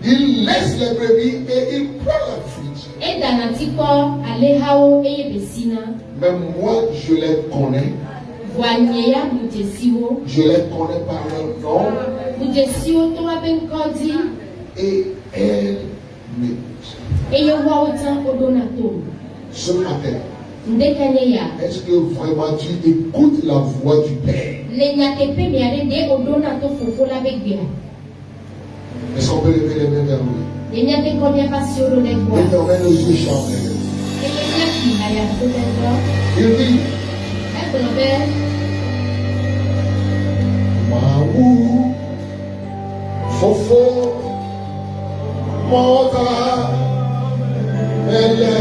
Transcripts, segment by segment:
Il laisse les brebis et il prend la fuite. Mais moi, je les connais. Je les connais par leur nom. Et elles m'écoutent. Ce matin, est-ce que vraiment tu écoutes la voix du Père? Est-ce qu'on peut lever les mains vers lui? Et fermer nos yeux charnels. Il dit, Maou, Fofo, Mota, Mele,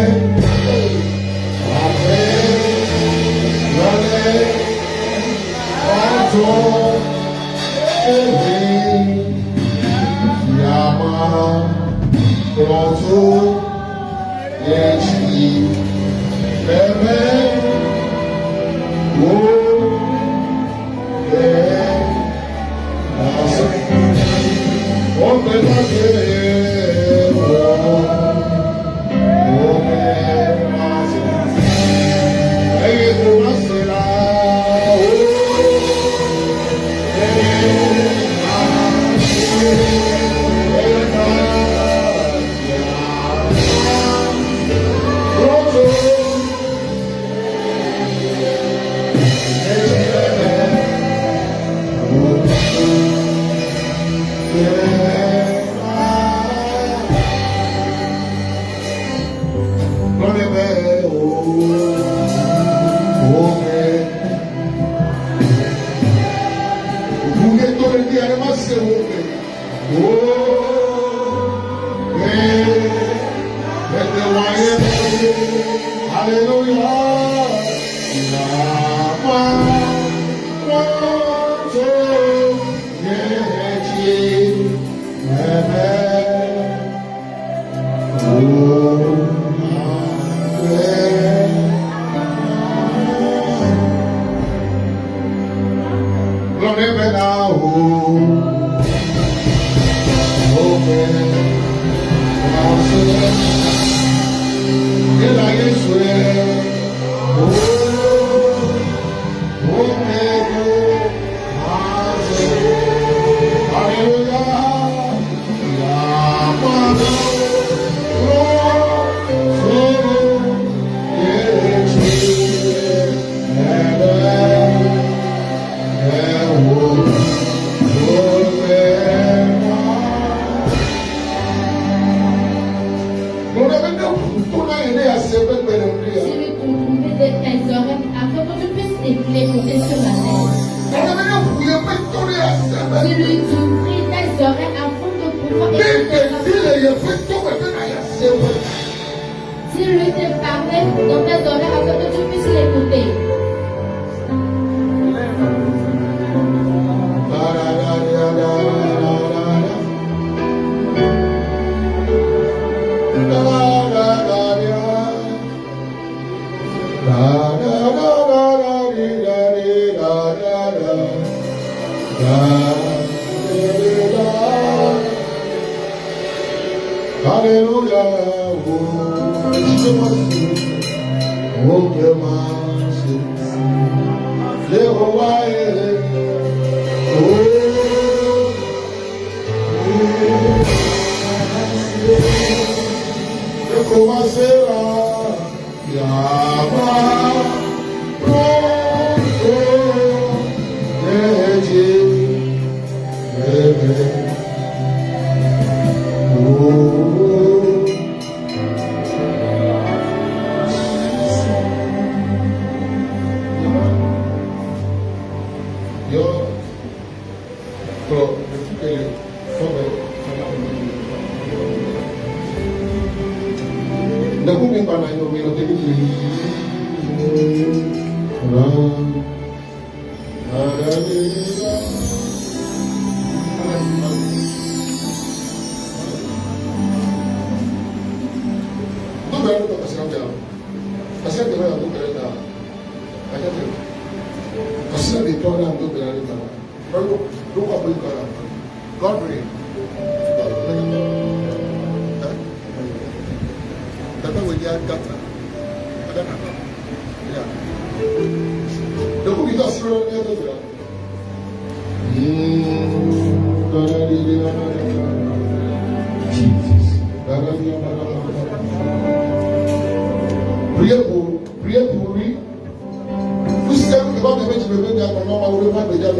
Pronto, Yeti, Bebe, God Priez pour lui. Vous savez que quand vous mettez le bébé dans mon nom, vous ne pouvez pas me dire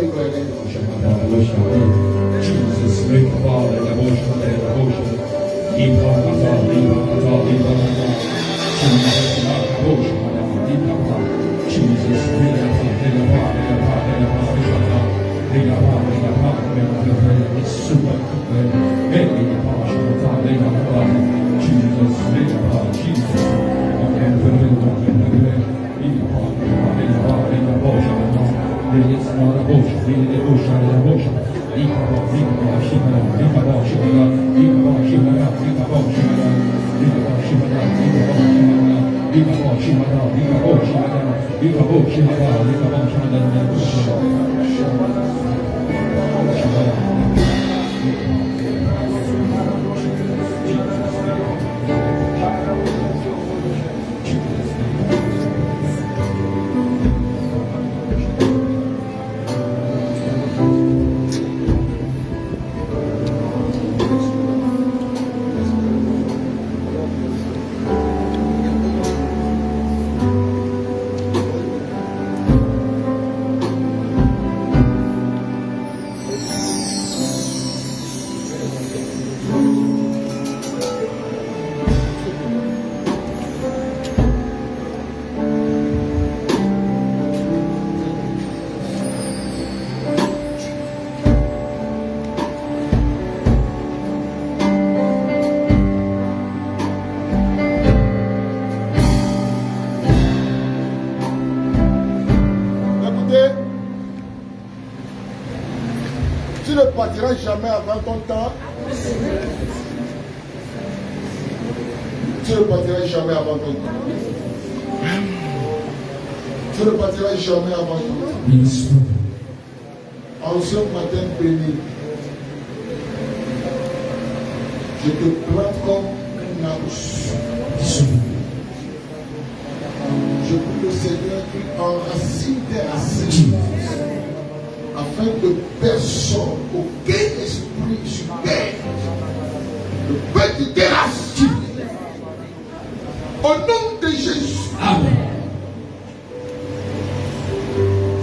Tu ne partiras jamais avant ton temps. Tu ne partiras jamais avant ton temps. Tu ne partiras jamais avant ton temps. En ce matin béni, je te plante comme un arbre. Je prie le Seigneur qui enracine tes racines, afin que personne, aucun esprit sur terre ne peut te déraciner. Au nom de Jésus, amen.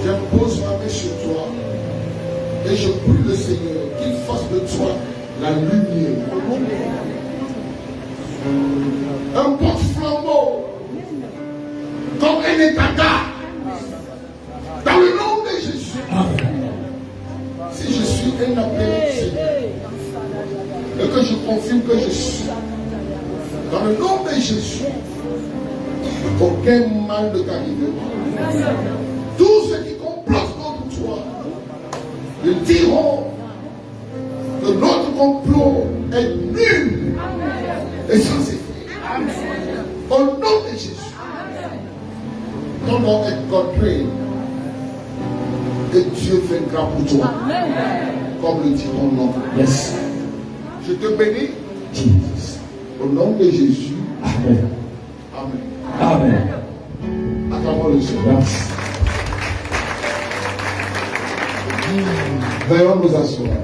J'impose ma main sur toi et je prie le Seigneur qu'il fasse de toi la lumière. Un porte-flambeau comme un étendard dans le nom de Jésus. Amen. Si je suis un appelé Seigneur et que je confirme que je suis dans le nom de Jésus, aucun mal ne t'arrivera. Tous ceux qui complotent contre toi, ils diront que notre complot est nul et sans effet. Au nom de Jésus, ton nom est contré et Dieu viendra pour toi. Comme le dit ton nom. Yes. Je te bénis. Jesus. Au nom de Jésus. Amen. Amen. Amen. Acclamons le Seigneur. Veuillons nous asseoir.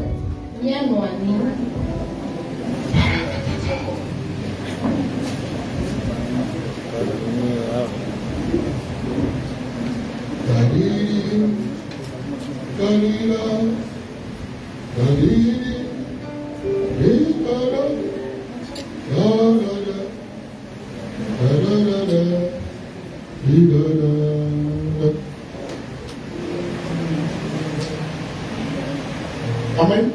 Amen.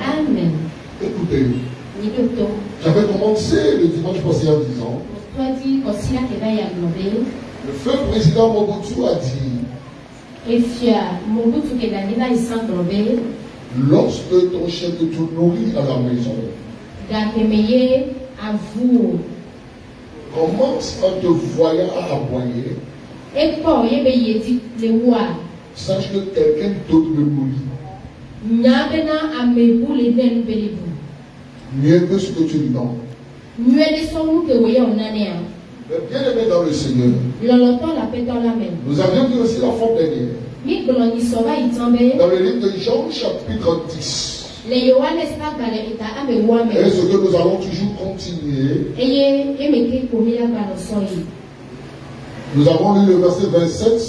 Amen. Écoutez, j'avais commencé le dimanche passé en disant, le feu président Mobutu a dit, lorsque ton chef te nourrit à la maison, commence en te voyant à aboyer, sache que quelqu'un d'autre le nourrit. Mieux que ce que tu lui donnes. Mais bien aimé dans le Seigneur, nous avions vu aussi la fois dernière, dans le livre de Jean chapitre 10. Et ce que nous allons toujours continuer. Nous avons lu le verset 27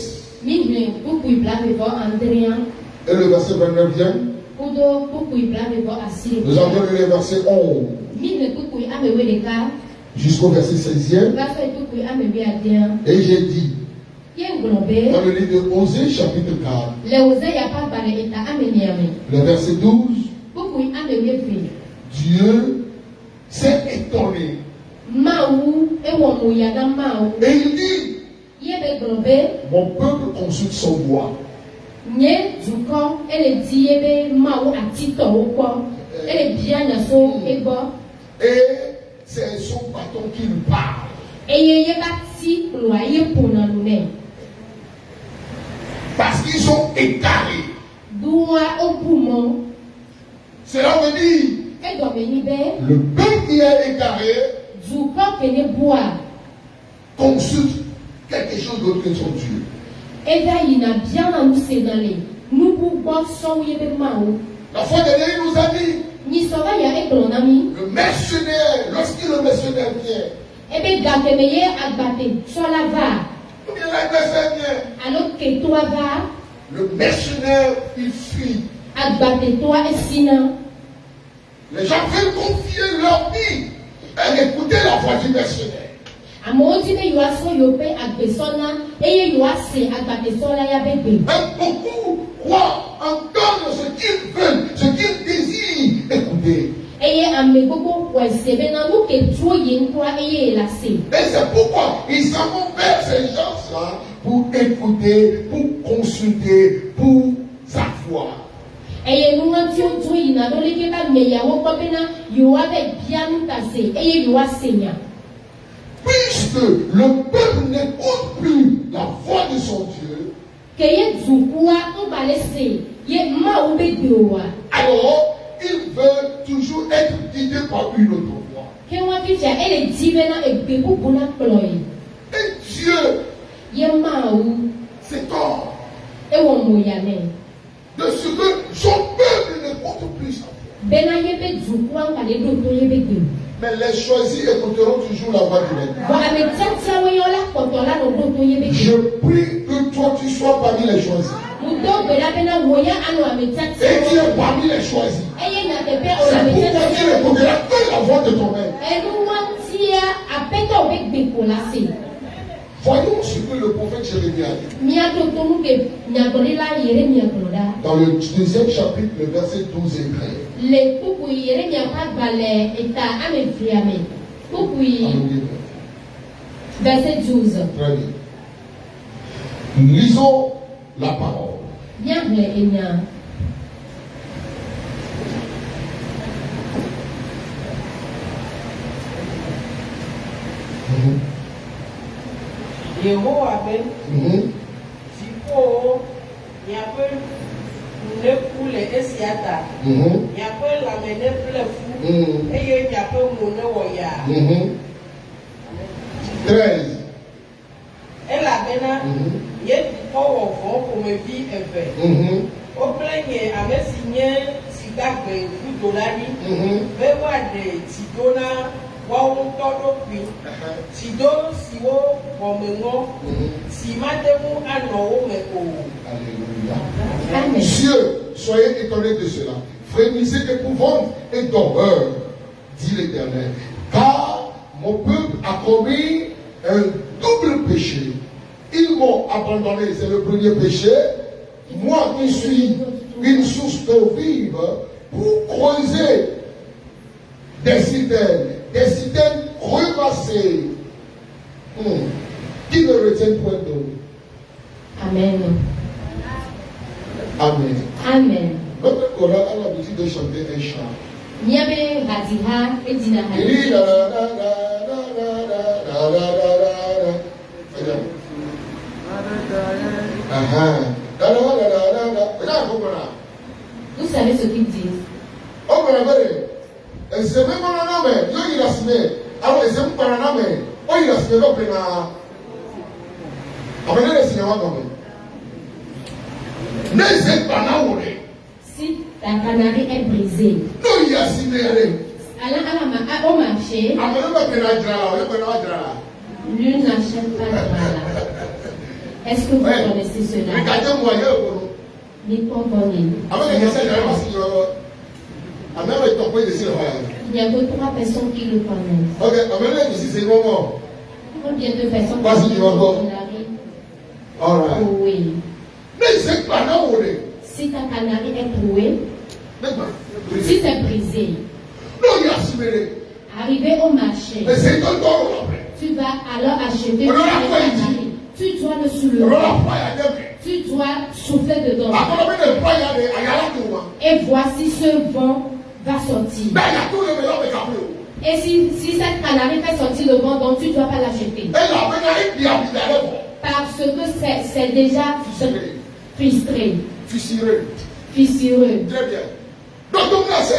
et le verset 29e. Nous avons lu le verset 11 jusqu'au verset 16e. Et j'ai dit dans le livre de Osée chapitre 4, le verset 12, Dieu s'est étonné. Et il dit, mon peuple consulte son bois. Et c'est son bâton qui lui parle. Parce qu'ils sont égarés. Cela veut dire le peuple qui est égaré consulte quelque chose d'autre que son Dieu. La fois dernière, il nous a dit le mercenaire, lorsque le mercenaire vient, ou bien l'adversaire vient, le mercenaire il fuit. Les gens veulent confier leur vie et écouter la voix du mercenaire. Mais beaucoup croient entendre ce qu'ils veulent, ce qu'ils désirent écouter. Et c'est pourquoi ils s'en vont vers ces gens-là pour écouter, pour consulter, pour savoir. Puisque le peuple n'écoute plus la voix de son Dieu, alors il veut toujours être guidé par une autre voix. Et Dieu s'étonne de ce que son peuple n'écoute plus sa voix. Mais les choisis écouteront toujours la voix du Maître. Je prie que toi tu sois parmi les choisis. Et tu es parmi les choisis. C'est pourquoi tu n'écouteras que la voix de ton Maître. Voyons ce que le prophète Jérémie a dit. Dans le deuxième chapitre, le verset 12 et 13. Verset 12. Très bien. Lisons la parole. Yehowa be dziƒo miaƒe neku le esia ta, miaƒe lãme neƒle fu, eye miaƒe mo newɔ yaa. 13. Elabena nye dukɔ wɔ vɔ̃ ƒomevi eve. Wokple nye ame si nye sigagbe vudo la ɖi be woaɖe tsi do na woawo ŋutɔ ɖokui. Tsi do siwo gɔme ŋɔ, si mate ŋu anɔ wo me o. Alléluia. Cieux, soyez étonnés de cela. Frémissez d'épouvante et d'horreur, dit l'Éternel. Car mon peuple a commis un double péché. Ils m'ont abandonné, c'est le premier péché. Moi qui suis une source d'eau vive, pour creuser des citernes crevassées, qui ne retiennent point d'eau. Amen. Amen. Amen. Notre chorale a l'habitude de chanter un chant. Il dit Vous savez ce qu'ils disent. Oh, mais c'est même un homme, il a signé. Alors, c'est un homme. Oh, il a signé l'offre na. Amenez le cinéma comme ça. Ne c'est pas na oulé. Si ta canarie est brisée, Non, il a signé allez. allons au marché, Amenez le pénadra, le pénadra. l'une n'achète pas de mal. Est-ce que vous connaissez cela? Regardez-moi, Ni pas connu. Il y a que 3 personnes qui le connaissent. Ok, amenez ici, c'est comment? Combien de personnes Vas-y, qui tu vas voir. Alright. Oui. Mais c'est pas là où on est. Si ta canarie est trouée, si c'est brisé, Non, il a assimilé. arrivé au marché, Mais c'est un don après. tu vas alors acheter On une en a quoi ici? canarie. Tu dois le On soulever. a pas à dire. Tu dois souffler dedans. Après, on a pas à dire. Il y a là tout. Et voici ce vent va sortir. Mais il y a tout le mélange de caprio. Et si cette canarie fait sortir le vent, donc tu ne dois pas l'acheter. Et là, maintenant, il y a des habitants. Parce que c'est déjà frustré, fissureux. Très bien. Donc, on a ça.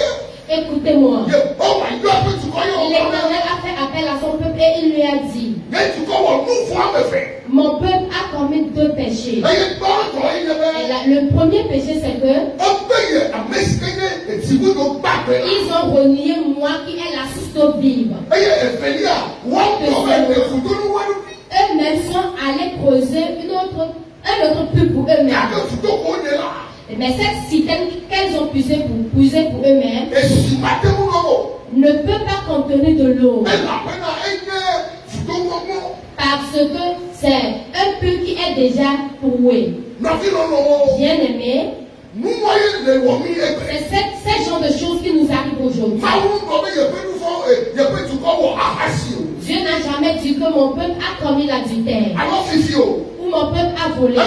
Écoutez-moi. Oh my God, tu crois qu'on L'Éternel a fait appel à son peuple et il lui a dit, mais tu crois qu'on nous voit me faire. mon peuple a commis 2 péchés. Et il parle quand il est. Le premier péché, c'est que On paye à m'esquiner et si vous ne pas faire. ils ont renié moi qui est la source d'eau vive. Et il est là. Eux-mêmes sont allés creuser un autre puits pour eux-mêmes. Mais cette citerne qu'elles ont puisé pour eux-mêmes Et si matin, ne peut pas contenir de l'eau. Parce que c'est un puits qui est déjà troué. Bien aimé, c'est ce genre de choses qui nous arrivent aujourd'hui. Dieu n'a jamais dit que mon peuple a commis l'adultère ou mon peuple a volé. Il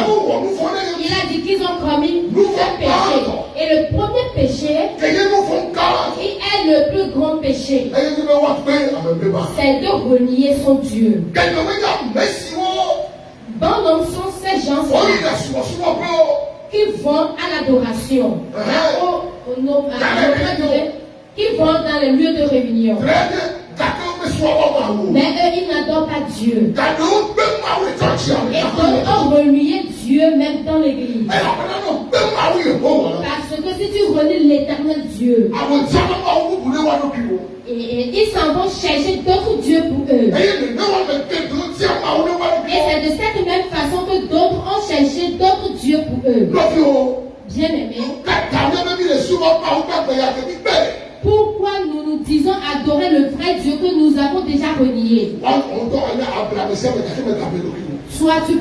a dit qu'ils ont commis un péché. Et le premier péché, qui est le plus grand péché, c'est de renier son Dieu. Bon nombre sont ces gens qui vont à l'adoration, qui vont dans les lieux de réunion. Mais eux, ils n'adorent pas Dieu. Et donc, on renié Dieu même dans l'église. Parce que si tu renies l'éternel Dieu, et ils s'en vont chercher d'autres dieux pour eux. Et c'est de cette même façon que d'autres ont cherché d'autres dieux pour eux. Bien aimé. Pourquoi nous disons adorer le vrai Dieu que nous avons déjà renié? Soit tu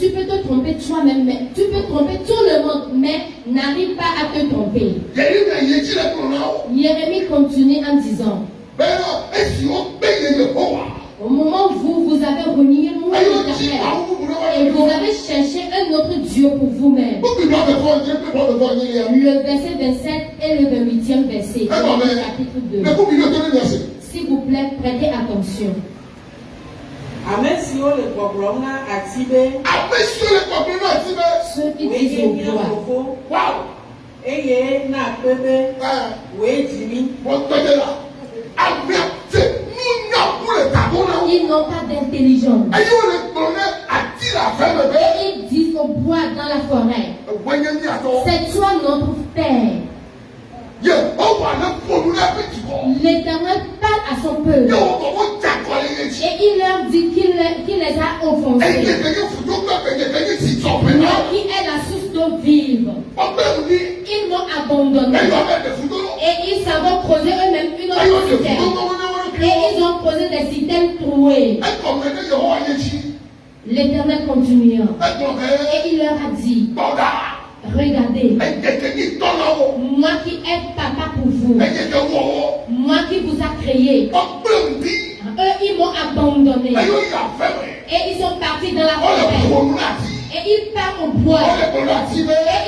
peux te tromper toi-même, mais tu peux tromper tout le monde, mais n'arrive pas à te tromper. Jérémie continue en disant, au moment où vous avez renié moi et vous avez cherché un autre Dieu pour vous-même. Le verset 27 et le 28e verset, chapitre 2. S'il vous plaît, prêtez attention. Ceux qui disent au bois. Ils n'ont pas d'intelligence. Ils disent au bois dans la forêt, c'est toi notre Père. L'Éternel parle à son peuple et il leur dit qu'il les a offensés. Moi qui est la source d'eau vive, ils m'ont abandonné et ils s'en vont creuser eux-mêmes une autre citerne. Et ils ont creusé des citernes trouées. L'Éternel continua et il leur a dit, regardez, moi qui est papa pour vous, moi qui vous a créé, eux ils m'ont abandonné et ils sont partis dans la forêt et ils partent au bois et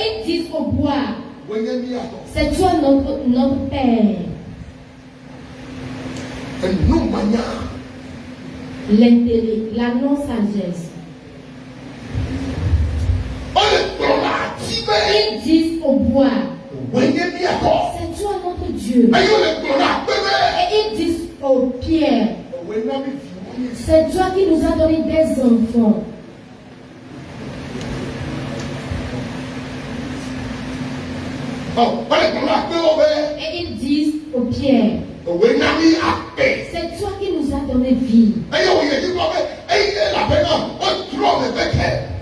ils disent au bois, c'est toi notre Père. La non-sagesse. Ils disent au bois, c'est toi notre Dieu. Et ils disent aux pierres, C'est toi qui nous as donné des enfants. Et ils disent aux pierres, c'est toi qui nous as donné vie.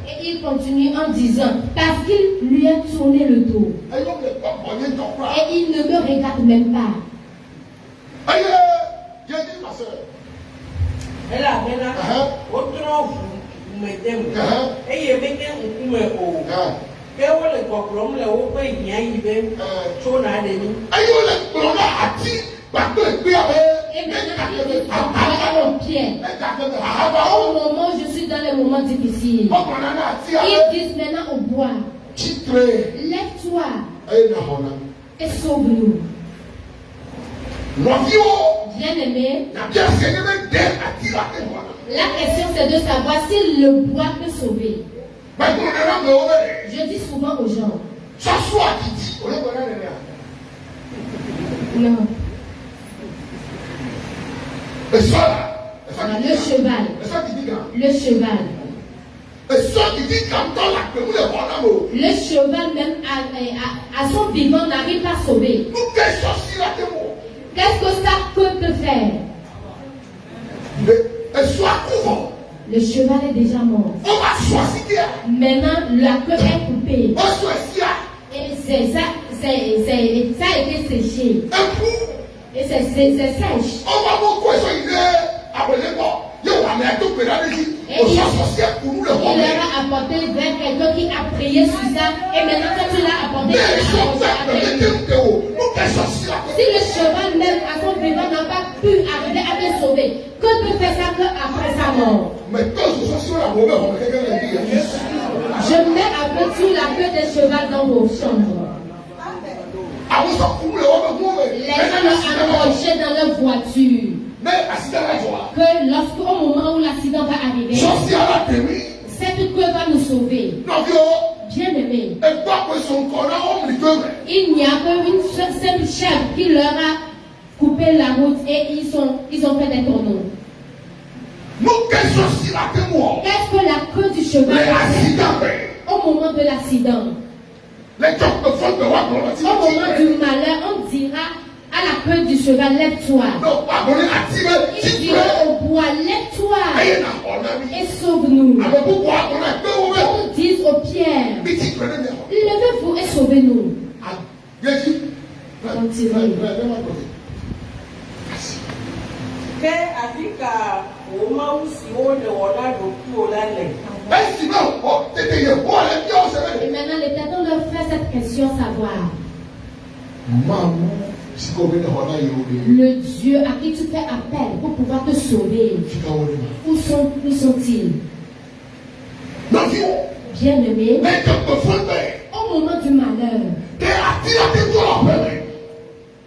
Et il continue en disant, parce qu'il lui a tourné le dos. Et il ne me regarde même pas. Elle a bien autant vous mettez et il mettez un coup au quel est le problème là où il y a une belle chose à donner. Et maintenant, il pied. Au moment où je suis dans les moments difficiles, ils disent maintenant au bois, lève-toi et sauve-nous. Bien-aimé, la question c'est de savoir si le bois peut sauver. Je dis souvent aux gens, non. Le cheval. Le cheval. Le cheval même à son vivant n'arrive pas à sauver. Qu'est-ce que sa queue peut faire? Le cheval est déjà mort. Maintenant, la queue est coupée. Et ça a été séché. Et c'est sèche. Et il leur a apporté vers quelqu'un qui a prié sur ça. Et maintenant, quand tu l'as apporté, si le cheval même à son vivant n'a pas pu arriver à te sauver, que peut faire ça qu'après sa mort? Je mets un peu sur la queue des chevaux dans vos chambres. Les gens l'ont accroché dans leur voiture. Que lorsqu'au moment où l'accident va arriver, cette queue va nous sauver. Bien aimé, il n'y a qu'une seule chèvre qui leur a coupé la route et ils ont fait des tonneaux. Qu'est-ce que la queue du cheval fait au moment de l'accident? Au moment du malheur, on dira à la queue du cheval, lève-toi. Il dira au bois, lève-toi et sauve-nous. On dit aux pierres, levez-vous et sauvez-nous. Continuez. Et maintenant, l'Éternel leur fait cette question savoir. Le Dieu à qui tu fais appel pour pouvoir te sauver, où sont-ils? Bien-aimés, au moment du malheur,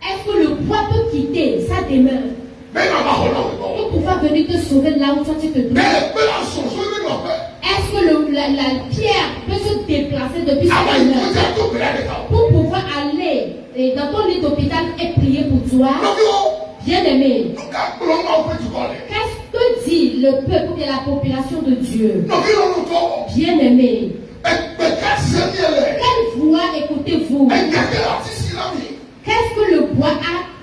est-ce que le poids peut quitter sa demeure pour pouvoir venir te sauver là où toi tu te trouves? Est-ce que la pierre peut se déplacer depuis sa demeure pour pouvoir aller dans ton lit d'hôpital et prier pour toi? Bien-aimé, qu'est-ce que dit le peuple et la population de Dieu? Bien-aimé, quelle voix écoutez-vous? Qu'est-ce que le bois a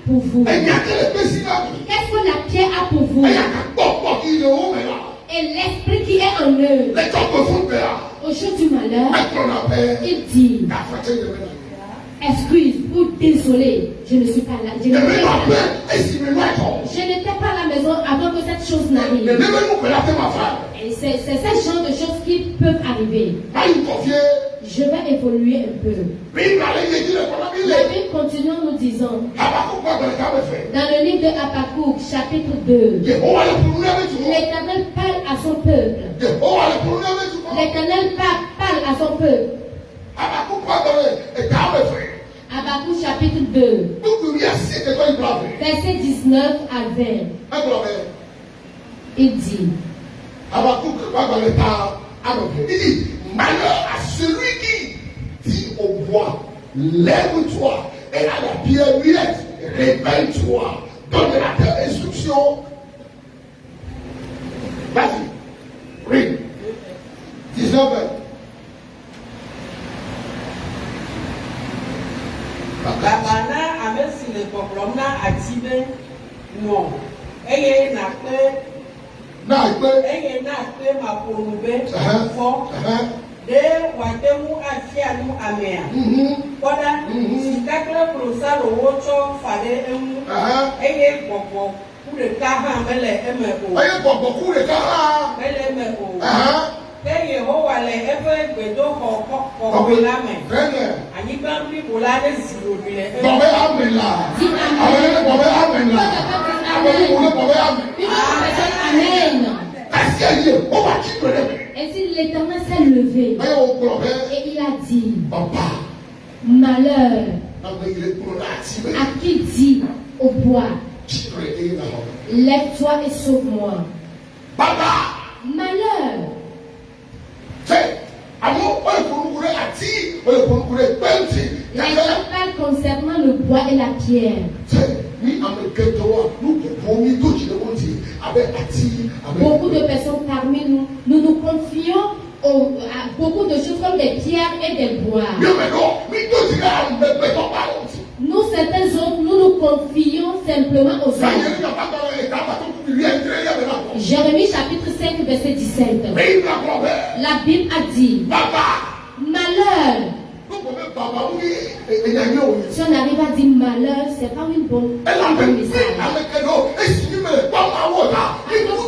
pour vous? Qu'est-ce que la pierre a pour vous? Et l'esprit qui est en eux, au jour du malheur, il dit, excuse ou désolé, je ne suis pas là. Je n'étais pas à la maison avant que cette chose n'arrive. Et c'est ce genre de choses qui peuvent arriver. Je vais évoluer un peu. La Bible continue en nous disant, dans le livre de Habakkuk, chapitre 2, l'Éternel parle à son peuple. L'Éternel parle à son peuple. Habakkuk chapitre 2, verset 19 à 20. Il dit, il dit, malheur à celui qui dit au bois, lève-toi, et à la pierre muette, réveille-toi, donne la terre instruction. Babana amesi le kɔkɔrɔm na ati be ŋɔ eye nakpe maponu be fɔ de wate ŋu afia nu amea kɔda sika kple klosalo wotsɔ fa ɖe eŋu eye gbɔgbɔ ku ɖeka hã mele eme o. Ke Yehowa le eƒe gbedoxɔ kɔkɔe la me. Anyigba blibo la ɖe zi wòɖui le eŋu. Et si l'Éternel s'est levé et il a dit, malheur à qui dit au bois, lève-toi et sauve-moi. Malheur. Les gens parlent concernant le bois et la pierre. Beaucoup de personnes parmi nous, nous nous confions à beaucoup de choses comme des pierres et des bois. Nous, certains autres, nous nous confions simplement aux hommes. Jérémie chapitre 5, verset 17. La Bible a dit, malheur. Si on arrive à dire malheur, c'est pas une bonne message.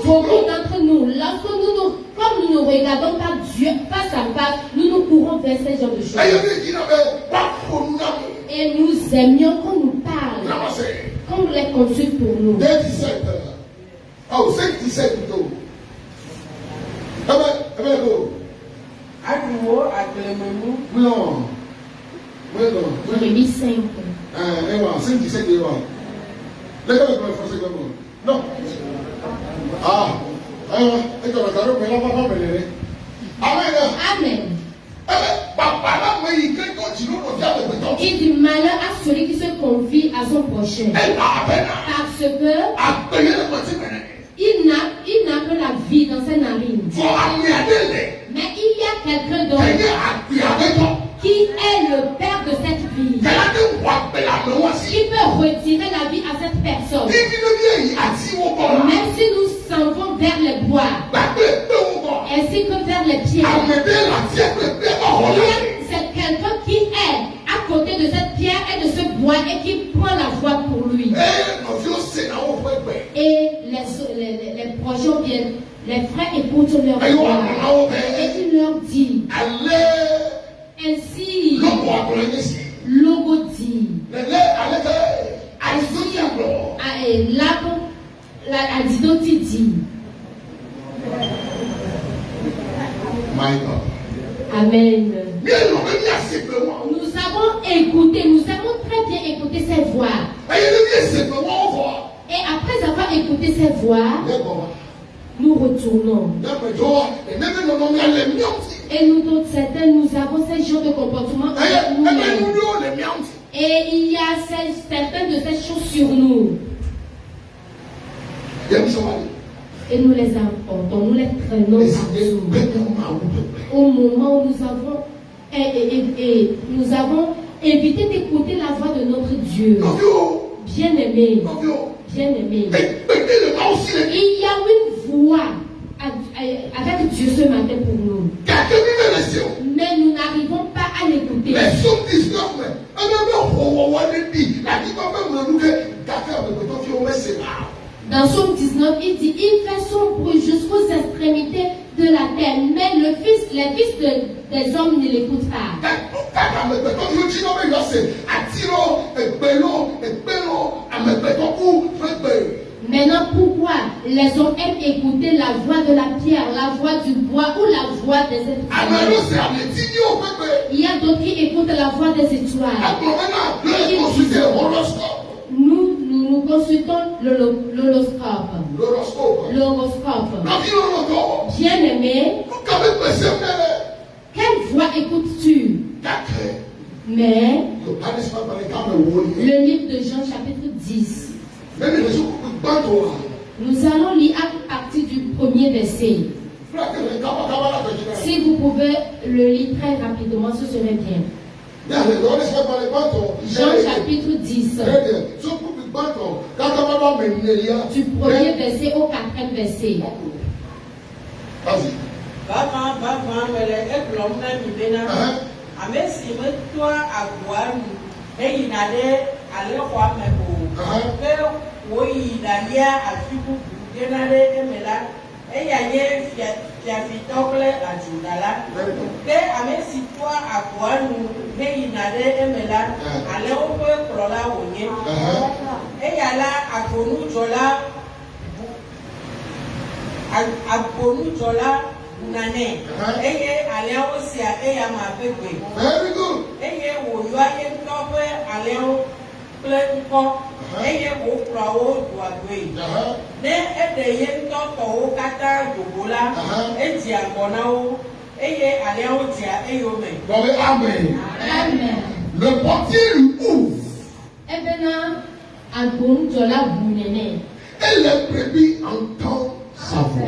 Beaucoup d'entre nous, lorsque comme nous ne regardons pas Dieu face à face, nous courons vers ce genre de choses. Et nous aimions qu'on nous parle, qu'on les consulte pour nous. Jérémie 5. Non. Amen. Il dit malheur à celui qui se confie à son prochain. Parce que il n'a que la vie dans ses narines. Mais il y a quelqu'un d'autre qui est le père de cette vie. Il peut retirer la vie à cette personne. Même si nous s'en vont vers les bois, ainsi que vers les pierres, c'est quelqu'un qui est à côté de cette pierre et de ce bois et qui prend la voie pour lui. Et les proches viennent, les frères écoutent leur voix et il leur dit, ainsi Logo dit, ainsi l'arbre a dit d'autres dit. Amen. Nous avons écouté, nous avons très bien écouté ces voix. Et après avoir écouté ces voix, nous retournons. Et nous d'autres, certains, nous avons ces genres de comportements avec nous-mêmes. Et il y a certaines de ces choses sur nous. Et nous les emportons, nous les traînons partout. Au moment où nous avons évité d'écouter la voix de notre Dieu. Bien-aimé, bien-aimé. Il y a une voix avec Dieu ce matin pour nous. Mais nous n'arrivons pas à l'écouter. Dans Somme 19, il dit, il fait son bruit jusqu'aux extrémités de la terre, mais les fils des hommes ne l'écoutent pas. Maintenant, pourquoi les hommes aiment écouter la voix de la pierre, la voix du bois ou la voix des étoiles? Il y a d'autres qui écoutent la voix des étoiles. Nous consultons l'horoscope. Bien-aimé, quelle voix écoutes-tu? Mais le livre de Jean chapitre 10. Nous allons lire à partir du premier verset. Si vous pouvez le lire très rapidement, ce serait bien. Jean chapitre 10. Du premier verset au quatrième verset. Vas-y. Very good. Amen. Le portier lui ouvre. Et les brebis entendent sa voix.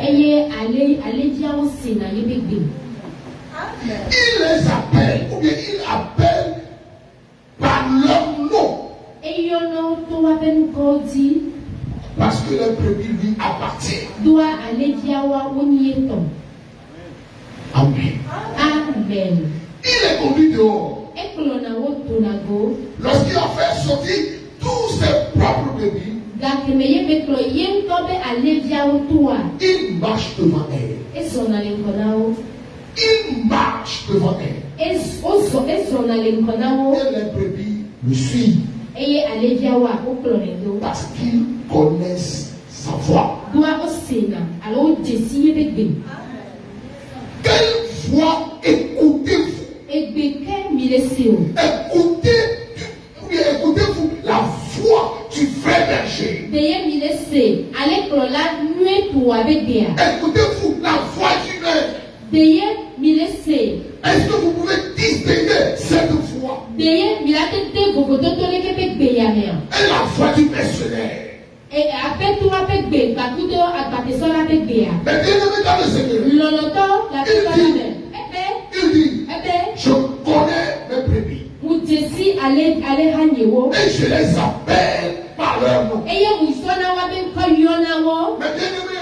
Il les appelle, ou bien il appelle par leur nom. Parce que les brebis lui appartiennent. Amen. Amen. Il est conduit dehors. Lorsqu'il a fait sortir tous ses propres brebis, il marche devant elle. Il marche devant elle. Et les brebis le suivent. Parce qu'ils connaissent sa voix. Quelle voix écoutez-vous? Écoutez-vous la voix du vrai berger. Écoutez-vous la voix du maître. Est-ce que vous pouvez distinguer cette voix et la voix du mercenaire? Mais bien aimé dans le Seigneur, il dit, je connais mes brebis et je les appelle par leur nom. Mais bien aimé,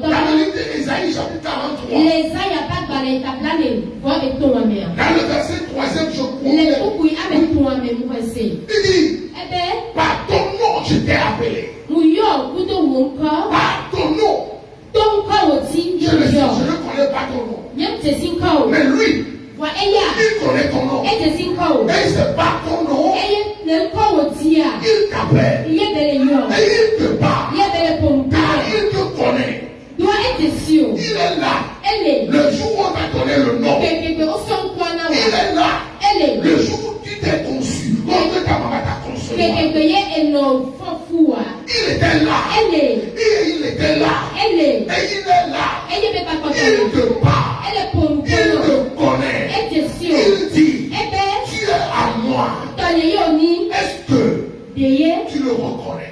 dans le livre d'Ésaïe chapitre 43, dans le verset 3e, je crois, il dit, par ton nom je t'ai appelé. Par ton nom. Je ne connais pas ton nom. Mais lui, il connaît ton nom. Et c'est par ton nom, il t'appelle. Et il te parle. Car il te connaît. Il est là. Le jour où on t'a donné le nom. Il est là. Le jour où tu t'es conçu. Quand ta maman t'a conçu. Il était là. Il était là. Et il est là. Il te parle. Il te connaît. Il dit, tu es à moi. Est-ce que tu le reconnais?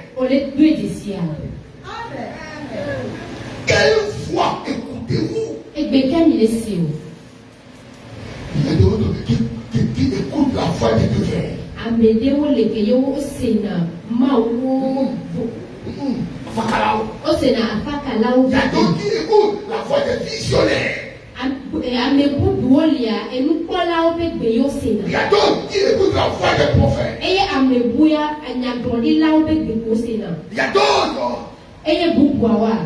Quelle voix écoutez-vous? Il y a d'autres qui écoutent la voix des deux frères. Il y a d'autres qui écoutent la voix des visionnaires. Il y a d'autres qui écoutent la voix des prophètes. Il y a d'autres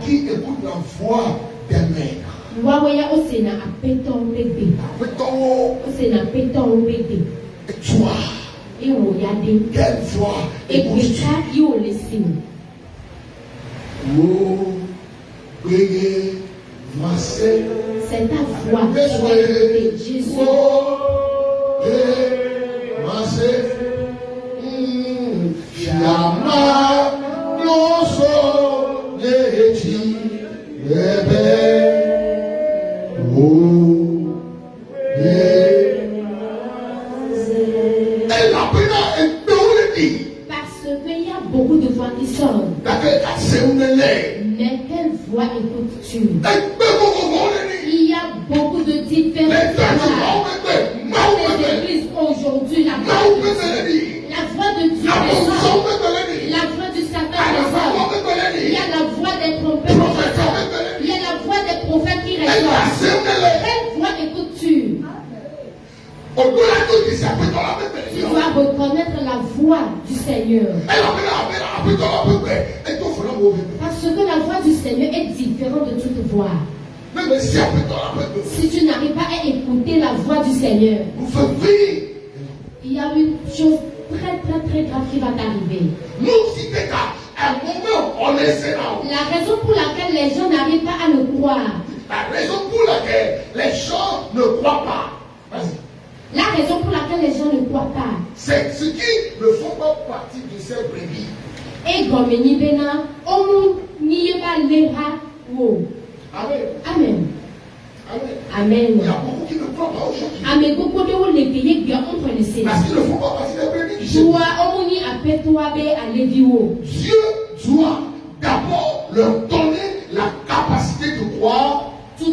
qui écoutent la voix des maîtres. Et toi, quelle voix écoutes-tu? C'est ta voix qui va écouter Jésus. Parce qu'il y a beaucoup de voix qui sortent. Mais quelle voix écoutes-tu? Il y a beaucoup de différentes voix. Dans les églises aujourd'hui, la voix de Dieu descend. La voix du Satan descend. Il y a la voix des trompeurs. Il y a la voix des prophètes qui résonnent. Quelle voix écoutes-tu? Tu dois reconnaître la voix du Seigneur. Parce que la voix du Seigneur est différente de toute voix. Si tu n'arrives pas à écouter la voix du Seigneur, il y a une chose très grave qui va t'arriver. La raison pour laquelle les gens n'arrivent pas à le croire. La raison pour laquelle les gens ne croient pas. Vas-y. La raison pour laquelle les gens ne croient pas. C'est ce qui ne font pas partie de ces brebis. Et comme ni bena, on n'y est pas l'era. Amen. Amen. Amen. Il y a beaucoup qui ne croient pas aujourd'hui. Amen. Beaucoup de gens les payent bien on connaissait. Parce qu'ils ne font pas partie des brebis du Seigneur. Dieu doit d'abord leur donner la capacité de croire. Puis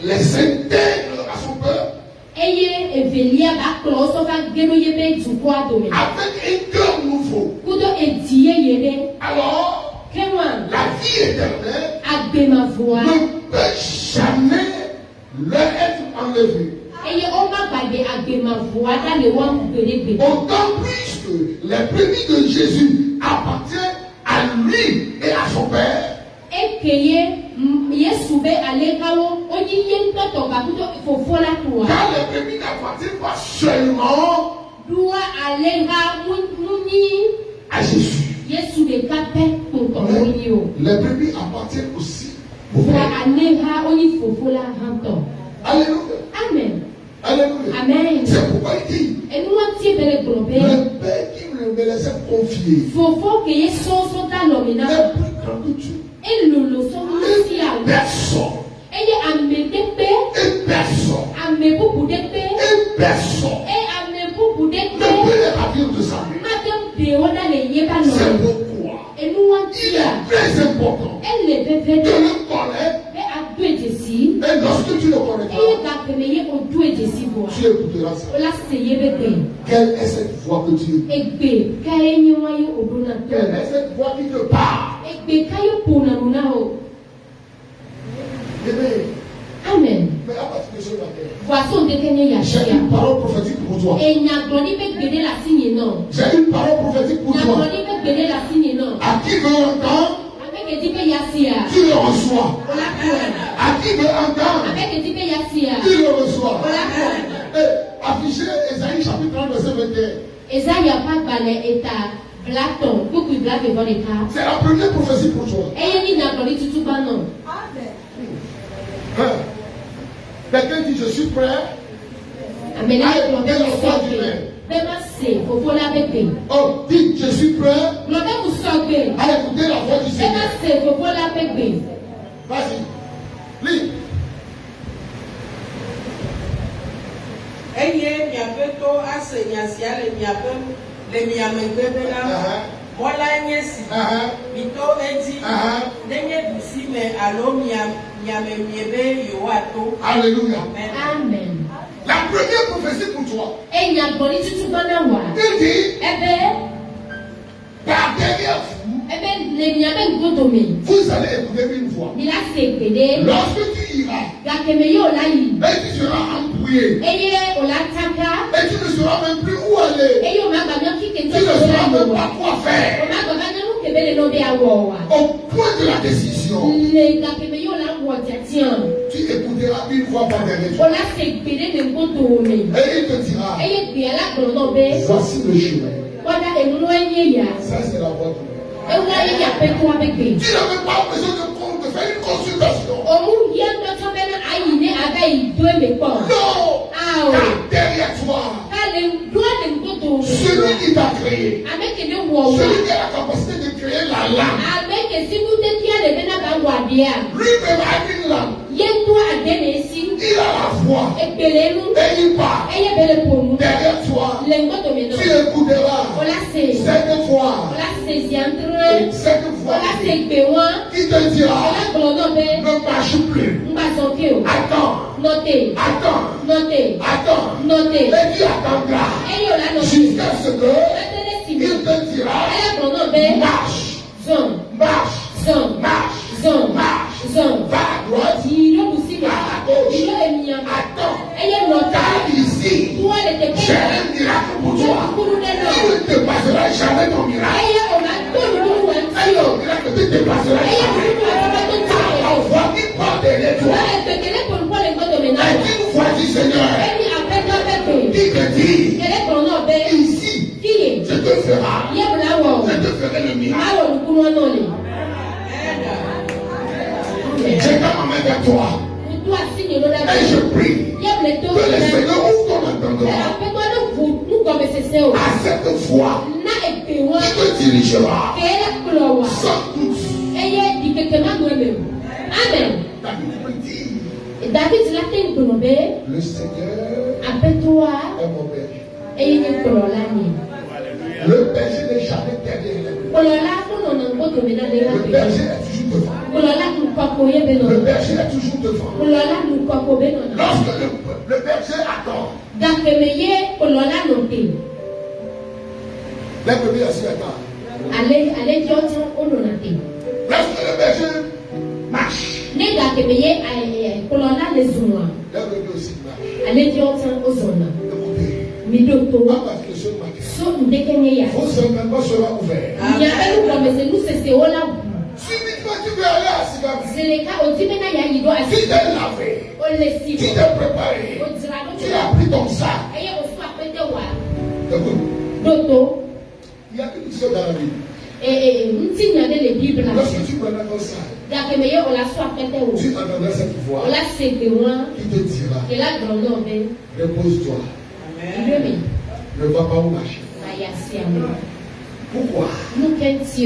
les intègre à son cœur. Avec un cœur nouveau. Alors, la vie éternelle ne peut jamais leur être enlevée. Autant plus que les brebis de Jésus appartiennent à lui et à son Père. Car les brebis n'appartiennent pas seulement à Jésus. Les brebis appartiennent aussi au Père. Alléluia. Amen. Alléluia. Amen. C'est pourquoi il dit le Père qui me laissait confier est plus grand que Dieu. Et personne. Ne peut les ravir de sa main. C'est pourquoi il est très important de le connaître. Et lorsque tu le connaîtras, tu écouteras ça. Quelle est cette voix que Dieu dit? Quelle est cette voix qui te parle? Amen. Mais à partir de ce matin, j'ai une parole prophétique pour toi. J'ai une parole prophétique pour toi. À qui veut entendre, tu le reçois. À qui veut entendre, tu le reçois. Affiché Esaïe chapitre 30 verset 21. C'est la première prophétie pour toi. Quelqu'un dit je suis prêt à écouter la voix du Père. Oh, dis je suis prêt à écouter la voix du Seigneur. Vas-y, lis. Voilà nyesi. Mito edi. Denye dusi me alo miame miebe yoato. Alléluia. Amen. La première prophétie pour toi. Il dit par derrière vous allez écouter une voix. Lorsque tu iras et tu seras embrouillé et tu ne sauras même plus où aller, tu ne sauras même pas quoi faire. Au point de la décision, tu écouteras une voix par derrière toi. Et il te dira voici le chemin. Ça c'est la voix de Dieu. Tu n'avais pas besoin de faire une consultation. Non. Car derrière toi, celui qui t'a créé, celui qui a la capacité de créer la langue, lui-même a une langue. Il a la voix et il parle. Derrière toi, tu écouteras. Cette fois, cette fois, qui te dira, ne marche plus. Attends. Et tu attendras jusqu'à ce que il te dira, marche. Va à droite, va à gauche. Attends. Car ici, j'ai un miracle pour toi. Il ne te passera jamais ton miracle. Et le miracle ne te passera jamais. Envoie qui part derrière toi. Et une fois dit Seigneur, qui te dit, ici, je te ferai. Je te ferai le miracle. J'ai ta main vers toi. Et je prie que le Seigneur ouvre ton entendement à cette voix qui te dirigera sans doute. Amen. David dit, David le Seigneur appelle-toi est mon berger. et il est Le berger n'est jamais derrière les brebis. Le berger est toujours devant. Le berger est toujours devant. Lorsque le berger attend, les brebis assis attendent. Lorsque le berger marche, les brebis aussi marchent. Vos entraînements seront ouverts. Subitement, tu veux aller à Sigam. Tu t'es lavé. Tu t'es préparé. Tu as pris ton sac. Écoute, il y a une chose dans la Bible. Lorsque tu prends ton sac, tu entendras cette voix qui te dira, repose-toi. Ne va pas où marcher. Pourquoi?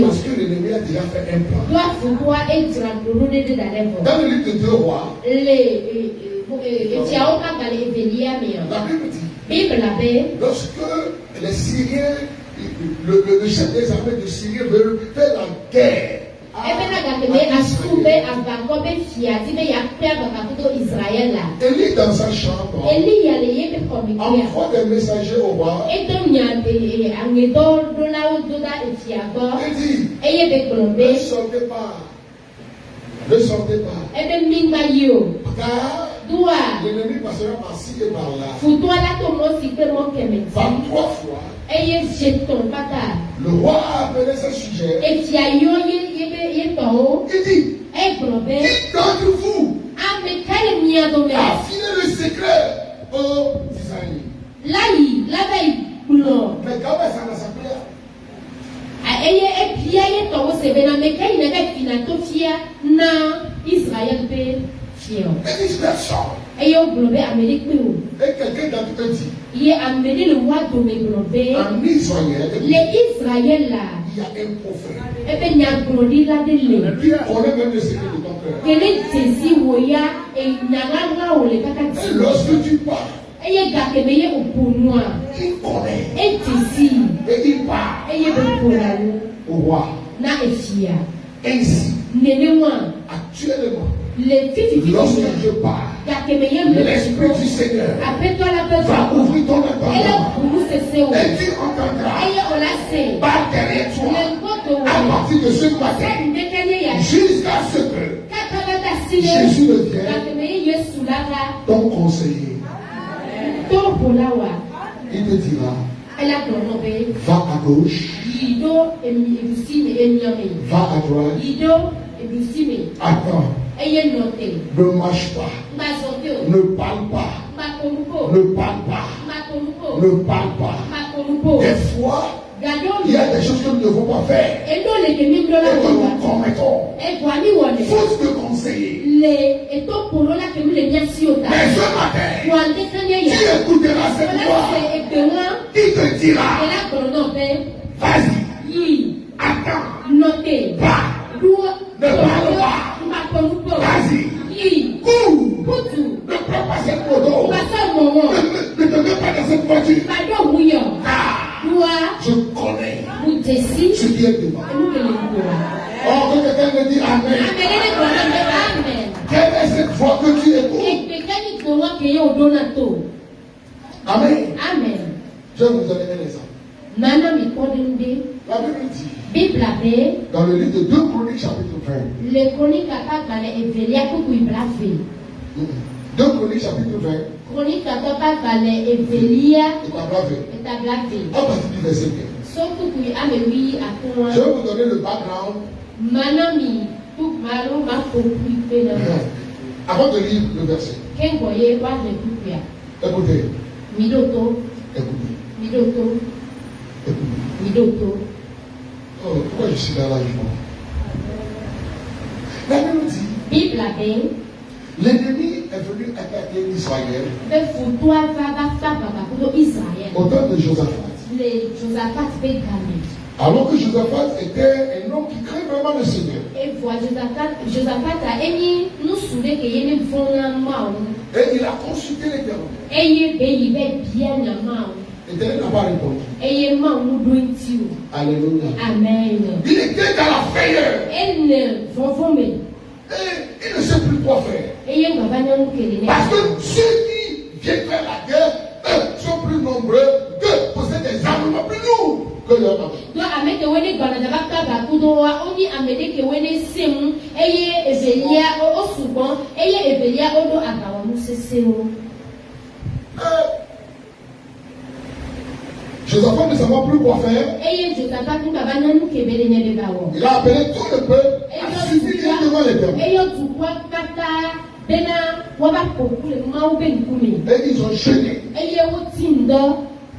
Parce que l'ennemi a déjà fait un plan. Dans le livre de 2 Rois, la Bible dit, lorsque les Syriens, le chef des armées de Syrie veut faire la guerre, Élie dans sa chambre envoie des messagers au roi. Il dit, ne sortez pas. Car l'ennemi passera par-ci et par-là. 23 fois. Le roi a appelé ce sujet. Il dit, qui d'entre vous a filé le secret aux Israélites? Mais quand ça n'a s'appelé, et vice-versa. Et quelqu'un d'entre eux dit, Il a amené le roi d'Omeglobe. en Israël, Les Israéliens là. il y a un prophète. Et bien, il y a un produit là de l'eau. Qui connaît même le secret de ton cœur. Quel est Jésus Woya et Nagara ou les Et Kakati? lorsque tu parles, Et il y a Gakemeye au Pounois. il connaît. Et Jésus. Et il parle Et il y a un Poulalo. au roi. Na Efia. Ainsi, Nénémoin. actuellement, Les filles. lorsque je parle, l'Esprit du Seigneur Appelle-toi la va personne. ouvrir ton Et là, entendement. pour nous, c'est ça. Et tu entendras Et on l'a fait. par derrière toi, à partir de ce matin, jusqu'à ce que Jésus devienne ton conseiller. Il te dira, va à gauche, va à droite, attends, ne marche pas, ne parle pas, ne parle pas, ne parle pas. Des fois, il y a des choses que nous ne devons pas faire et que nous commettons. Faute de conseiller. Mais ce matin, tu écouteras cette voix qui te dira, vas-y, attends, va, ne parle pas, vas-y, cours, ne prends pas cette moto, ne te mets pas dans cette voiture, car je connais ce qui est devant. Oh, que quelqu'un me dit Amen. Quelle est cette voix que tu écoutes? Amen. Je vais vous donner un exemple. La Bible dit, dans le livre de 2 Chroniques chapitre 20. 2 Chroniques chapitre 20. Et à partir du verset 15. Je vais vous donner le background. Avant de lire le verset. Écoutez. Écoutez. Oh, pourquoi je suis là je pense. La Bible dit, l'ennemi est venu attaquer Israël au temps de Josaphat. Alors que Josaphat était un homme qui craint vraiment le Seigneur. Et il a consulté l'Éternel. L'Éternel n'a pas répondu. Alléluia. Amen. Il était dans la frayeur. Et il ne sait plus quoi faire. Parce que ceux qui viennent faire la guerre, eux, sont plus nombreux que possèdent des armements plus lourds que leurs marchands. Josaphat ne savait plus quoi faire. Il a appelé tout le peuple à s'humilier devant l'Éternel. Et ils ont jeûné.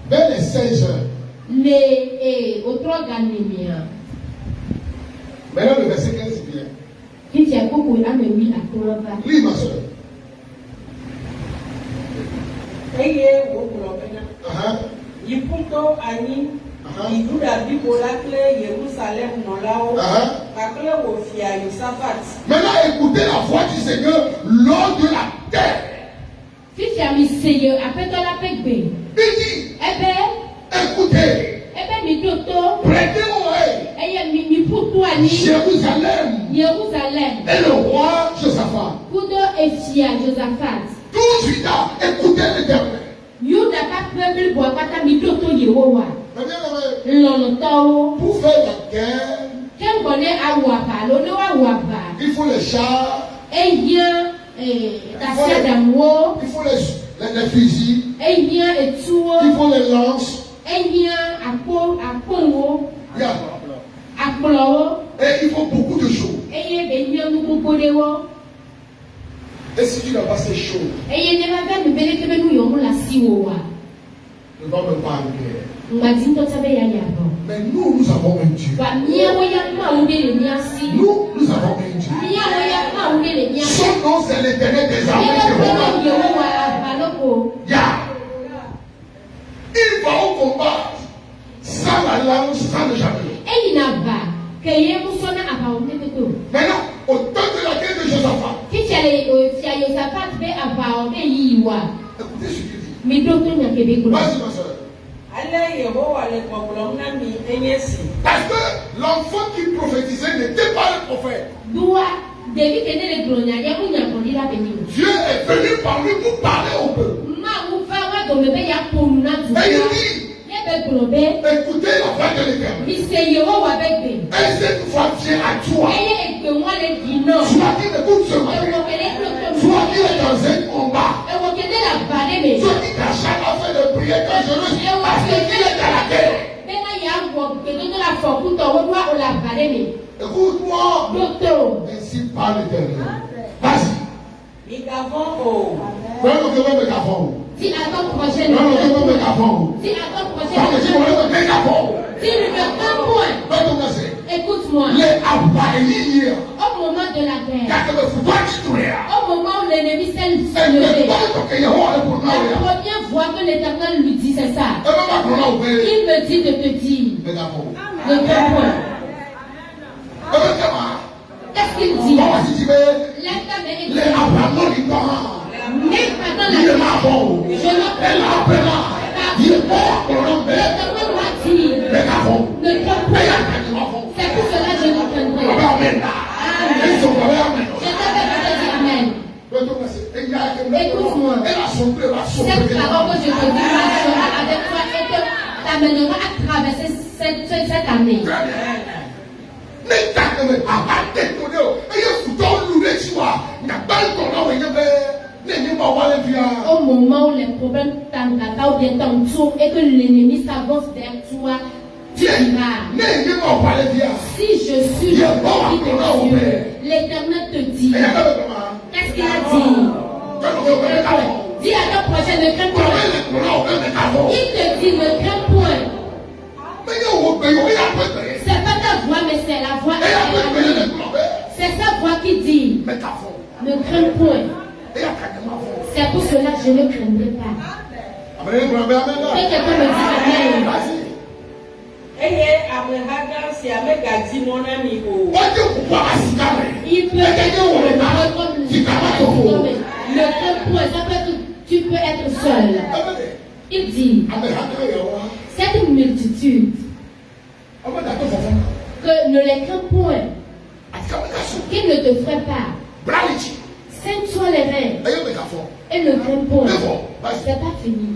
Vers les 16 heures. Maintenant le verset 15 vient. Lis ma soeur. Yiputo ani Iduda Bibola Kle Jérusalem Nolao Kakle Wofia Yosafat. Maintenant écoutez la voix du Seigneur lors de la terre. Il dit écoutez, prêtez oreille, Jérusalem et le roi Josaphat. Tout Juda, écoutez l'Éternel. Pour faire la guerre, il faut les chars, il faut les fusils, il faut les lances, et il faut beaucoup de choses. Et si tu n'as pas ces choses, ne va même pas en guerre. Mais nous avons un Dieu. Nous avons un Dieu. Son nom c'est l'Éternel des armées. Il va au combat sans la lance, sans le javelot. Maintenant, au temps de la guerre de Josaphat, écoutez ce qu'il dit. Vas-y ma soeur. Parce que l'enfant qui prophétisait n'était pas le prophète. Dieu est venu par lui pour parler au peuple. Et il dit, écoutez la voix de l'Éternel. Et cette voix vient à toi. Toi qui m'écoutes ce matin. Toi qui es dans un combat. Toi qui t'as jamais fait de prière dangereuse. Parce que tu es dans la guerre. Écoute-moi. Ainsi parle l'Éternel. Vas-y. Prenons le mégaphone. Si à ton prochain point, écoute-moi. Au moment de la guerre, au moment où l'ennemi s'est levé, la première voix que l'Éternel lui dit, c'est ça. Il me dit de te dire le deux points. Qu'est-ce qu'il dit? Lève ta main et dis. Même pendant la guerre, je n'appelle pas. Le deux points. amènera à traverser cette année. Au moment où les problèmes t'engatent ou bien t'entourent et que l'ennemi s'avance vers toi, tu diras, si je suis le fils de Dieu, l'Éternel te dit, qu'est-ce qu'il a dit? Dis à ton prochain, ne crains point. Il te dit, ne crains point. C'est pas ta voix, mais c'est la voix. C'est sa voix qui dit, ne crains point. C'est pour cela que je ne craindrai pas. Et quelqu'un me dit amen. Il peut être comme le crains point, ça peut être, tu peux être seul. Il dit, cette multitude, que ne les crains point, qu'il ne te ferait pas. Saigne-toi les reins et ne crains point. C'est pas fini.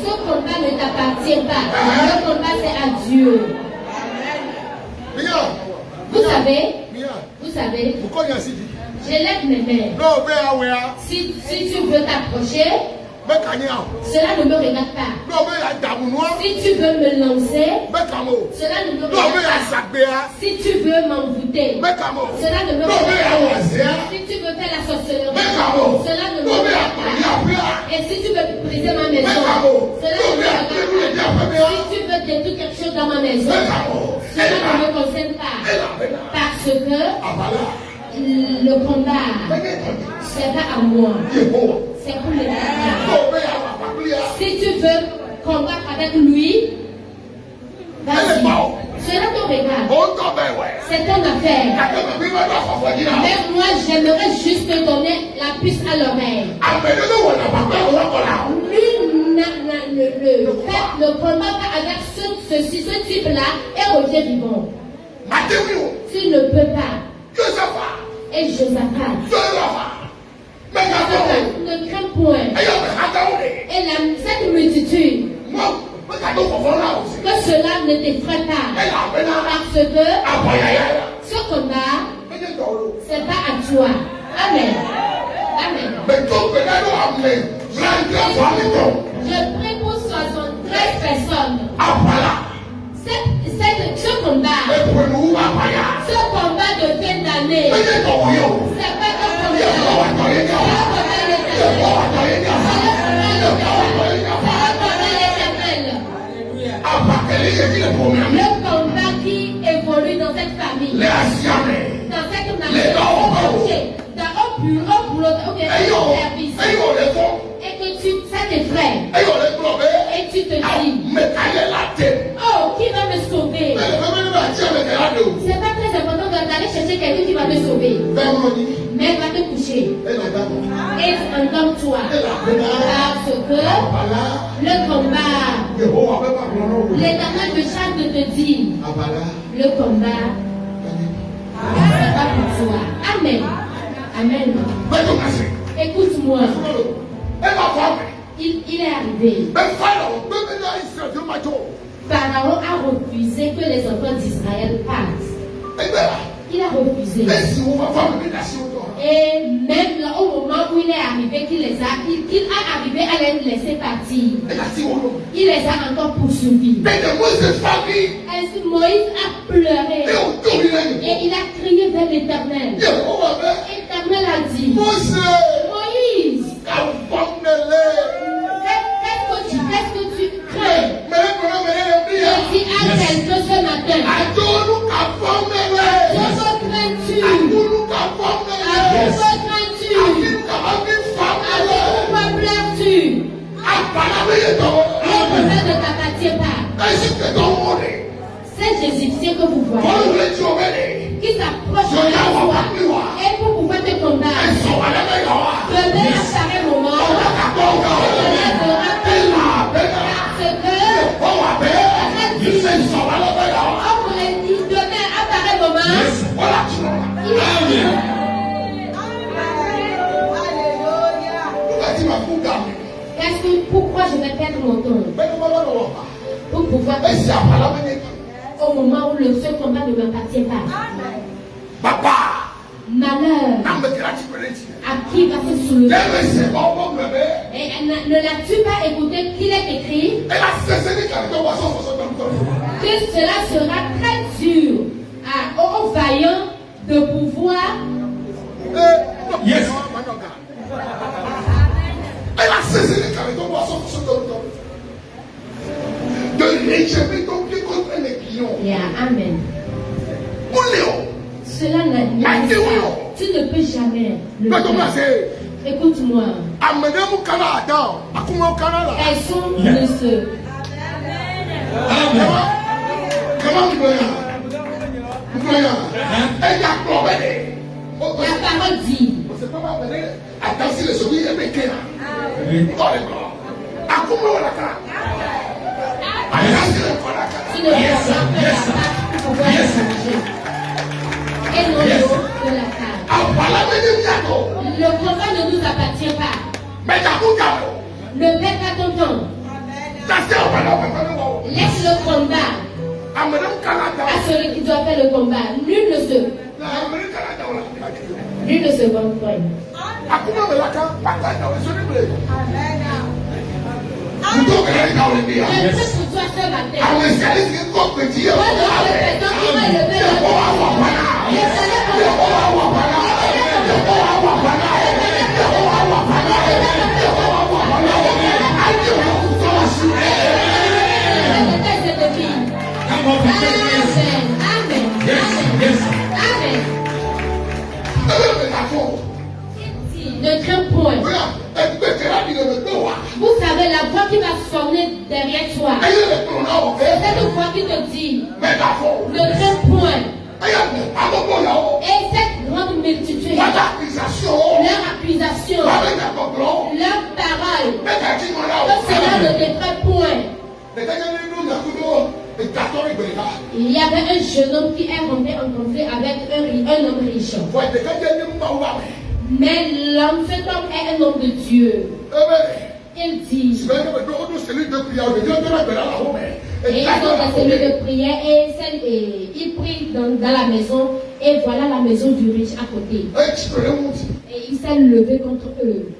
Ce combat ne t'appartient pas. Le combat c'est à Dieu. Vous savez, je lève mes mains. Si tu veux t'approcher, cela ne me regarde pas. Si tu veux me lancer, cela ne me regarde pas. Si tu veux m'envoûter, cela ne me regarde pas. Si tu veux faire la sorcellerie, cela ne me regarde pas. Et si tu veux briser ma maison, cela ne me regarde pas. Si tu veux détruire quelque chose dans ma maison, cela ne me concerne pas. Parce que le combat, c'est pas à moi. C'est pour l'Éternel. Si tu veux combattre avec lui, vas-y. Cela te regarde. C'est ton affaire. Mais moi, j'aimerais juste te donner la puce à l'oreille. Le combat avec ce type-là et revient vivant. Tu ne peux pas. Et Josaphat. Ne crains point. Et cette multitude, que cela ne t'effraie pas. Parce que ce combat, c'est pas à toi. Amen. Amen. Je prie pour 73 personnes. Ce combat de fin d'année, c'est pas ton combat. Le combat qui évolue dans cette famille, dans cette nation, dans un boulot, service, et que ça t'effraie, et tu te dis, oh, qui va me sauver? C'est pas très important d'aller chercher quelqu'un qui va te sauver, mais va te coucher et endorme-toi, parce que le combat, l'Éternel me charge de te dire, le combat, c'est pas pour toi. Amen. Amen. Écoute-moi. Il est arrivé. Pharaon a refusé que les enfants d'Israël partent. Il a refusé. Et même là, au moment où il est arrivé, qu'il a arrivé à les laisser partir, il les a encore poursuivis. Ainsi, Moïse a pleuré et il a crié vers l'Éternel. L'Éternel a dit, Moïse, qu'est-ce que tu crains? Je dis à quelqu'un ce matin, pourquoi pleures-tu? Le problème ne t'appartient pas. Ces Égyptiens que vous voyez, qui s'approchent de toi, et pour pouvoir pouvoir au moment où ce combat ne m'appartient pas. Malheur à qui va se soulever. Et ne l'as-tu pas écouté qu'il est écrit que cela sera très dur aux vaillants de pouvoir. Yes. Elle a cessé les de réchauffer ton pied contre un aiguillon. Yeah, amen. Cela tu ne peux jamais le faire. Écoute-moi. Elles sont de ceux. La parole dit. Tu ne peux pas changer. Et non de la table. Le combat ne nous appartient pas. Ne perds pas ton temps. Laisse le combat à celui qui doit faire le combat. Nul ne se comprend. Je prie pour toi ce matin. Ne crains point. Vous savez, la voix qui va sonner derrière toi, c'est cette voix qui te dit ne crains point. Et cette grande multitude, leur accusation, leur parole, que cela ne te craint point. Il y avait un jeune homme qui est rentré en conflit avec un homme riche. Mais cet homme est un homme de Dieu. Il dit, ils ont des cellules de prière et il prie dans la maison et voilà la maison du riche à côté. Et il s'est levé contre eux.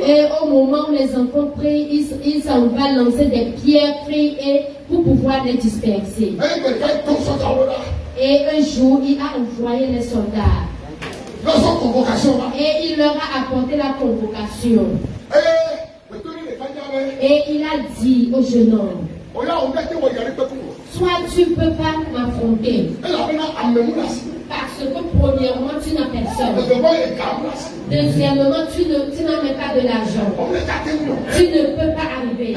Et au moment où les enfants prient, ils s'en vont lancer des pierres, prient et pour pouvoir les disperser. Et un jour, il a envoyé les soldats. Et il leur a apporté la convocation. Et il a dit au jeune homme, soit tu ne peux pas m'affronter. Parce que premièrement, tu n'as personne. Deuxièmement, tu n'en mets pas de l'argent. Tu ne peux pas arriver.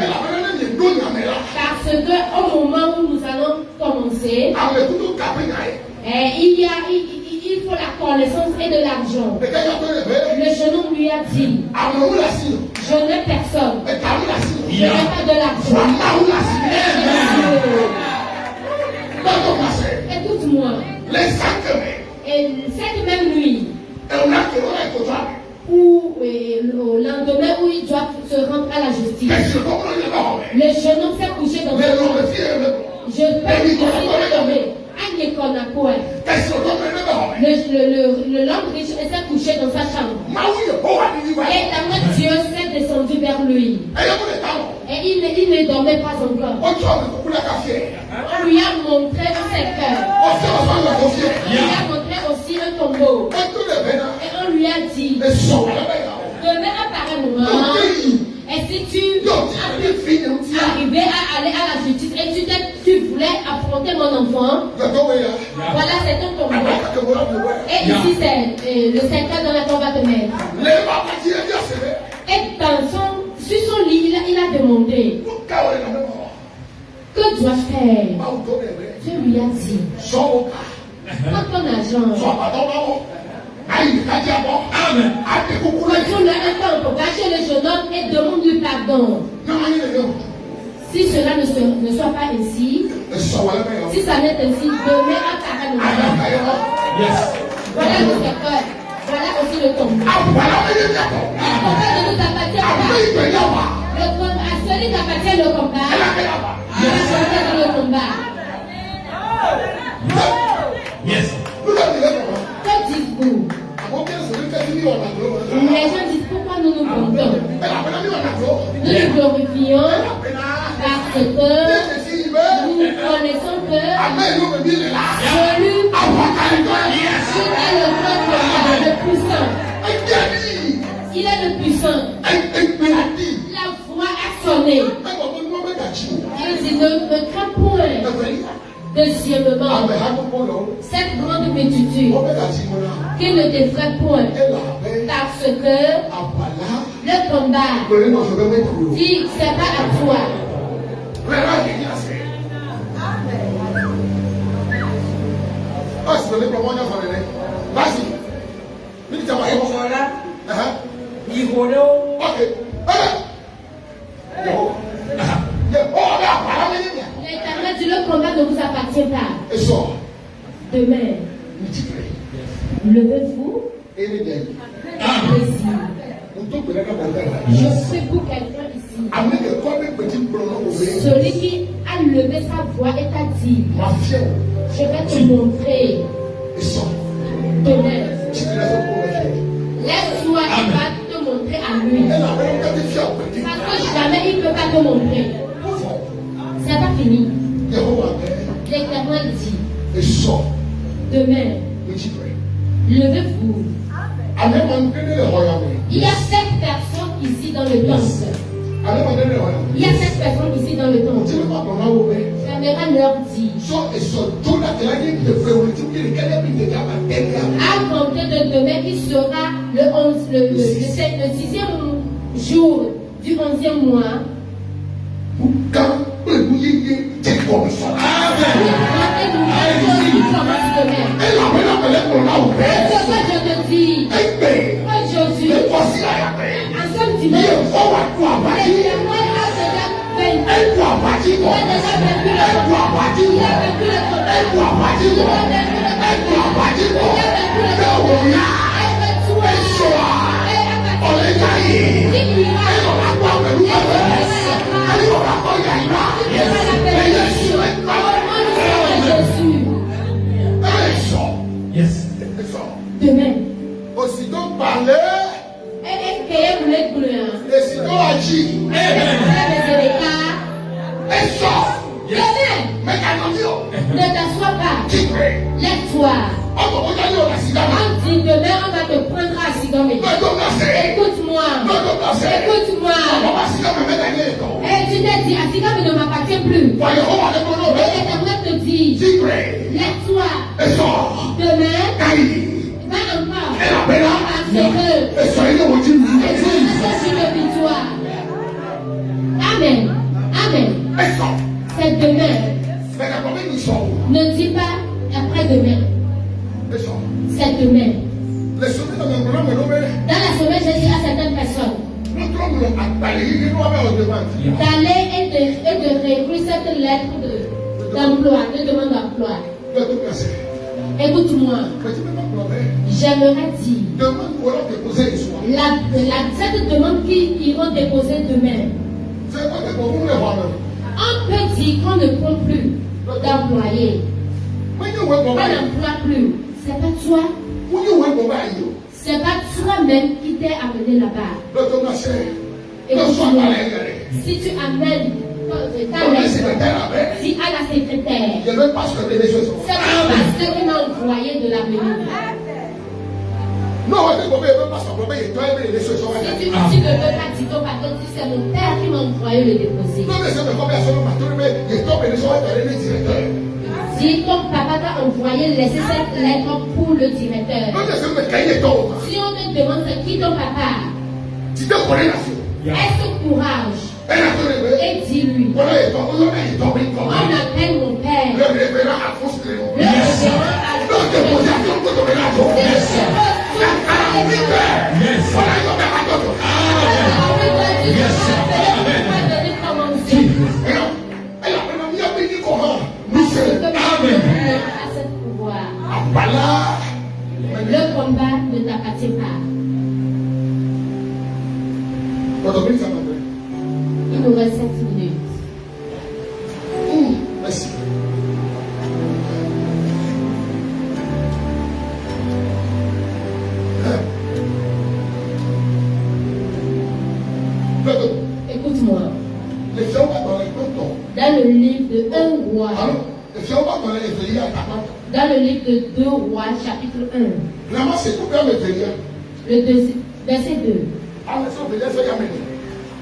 Parce que au moment où nous allons commencer, il faut la connaissance et de l'argent. Le jeune homme lui a dit, je n'ai personne. Je n'ai pas de l'argent. Écoute-moi. Et cette même nuit, au lendemain où il doit se rendre à la justice, le jeune homme s'est couché dans sa chambre. Je peux lui donner. L'homme riche s'est couché dans sa chambre. Et l'ange Dieu s'est descendu vers lui. Et il ne dormait pas encore. On lui a montré un secteur. On lui a montré aussi un tombeau. Et on lui a dit, demain apparaît un moment. Et si tu arrivais à aller à la justice et tu voulais affronter mon enfant, voilà, c'est ton tombeau. Et ici, c'est le secteur dans lequel on va te mettre. Et sur son lit, il a demandé, que dois-je faire? Dieu lui a dit, prends ton argent. Retourne un temps pour cacher le jeune homme et demande-lui pardon. Si cela ne soit pas ainsi, si ça n'est ainsi, demain apparaît le moment. Voilà le secteur. Voilà aussi le tombeau. Le combat ne nous appartient pas. celui qui appartient au combat, il va sortir dans le combat. Yes. Que dites-vous? Les gens disent pourquoi nous nous vendons. Nous nous glorifions parce que nous connaissons que celui est le puissant. Il est le puissant. La voix a sonné. Il dit ne crains point. Deuxièmement, cette grande multitude qui ne t'effraie point, parce que le combat dit c'est pas à toi. L'éternel dit le combat ne vous appartient pas. Demain, levez-vous et je prie pour quelqu'un ici. Celui qui a levé sa voix et t'a dit, je vais te montrer. Demain, laisse-toi, il va te montrer à lui. Parce que jamais il ne peut pas te montrer. C'est pas fini. L'éternel dit, demain, levez-vous. Il y a 7 personnes ici dans le temple. Il y a 7 personnes ici dans le temple. J'aimerais leur dire, à compter de demain, qui sera le 6e jour du 11e mois. Je te dis, aujourd'hui, en ce dimanche, demain, aussitôt parler, et sinon agir, et sort. Mais ne t'assois pas. Lève-toi. On dit demain on va te prendre à Sigomé. Écoute-moi. Écoute-moi. Et tu t'es dit, à Sigomé ne m'appartient plus. Et l'Éternel te dit, lève-toi. Demain, va encore. Parce que c'est une victoire. Amen. Amen. C'est demain. Ne dis pas après-demain. C'est demain. Dans la semaine, j'ai dit à certaines personnes d'aller et de réécrire cette lettre d'emploi, de demande d'emploi. Écoute-moi. J'aimerais dire cette demande qu'ils vont déposer demain. On peut dire qu'on ne prend plus d'employés. On n'emploie plus. C'est pas toi. C'est pas toi-même qui t'es amené là-bas. Écoute-moi. Si tu amènes ta lettre, si à la secrétaire, c'est le pasteur qui m'a envoyé de la venir. Non, si tu ne veux pas dire ton patron, c'est mon père qui m'a envoyé le déposer. Si ton papa t'a envoyé, laissez cette lettre pour le directeur. Si on te demande c'est qui ton papa, aie ce courage et dis-lui. On appelle mon père. Le révérend le combat ne t'appartient pas. Il nous reste 7 minutes. Merci. Écoute-moi. Dans le livre de 1 roi. Dans le livre de 2 rois, chapitre 1. Verset 2.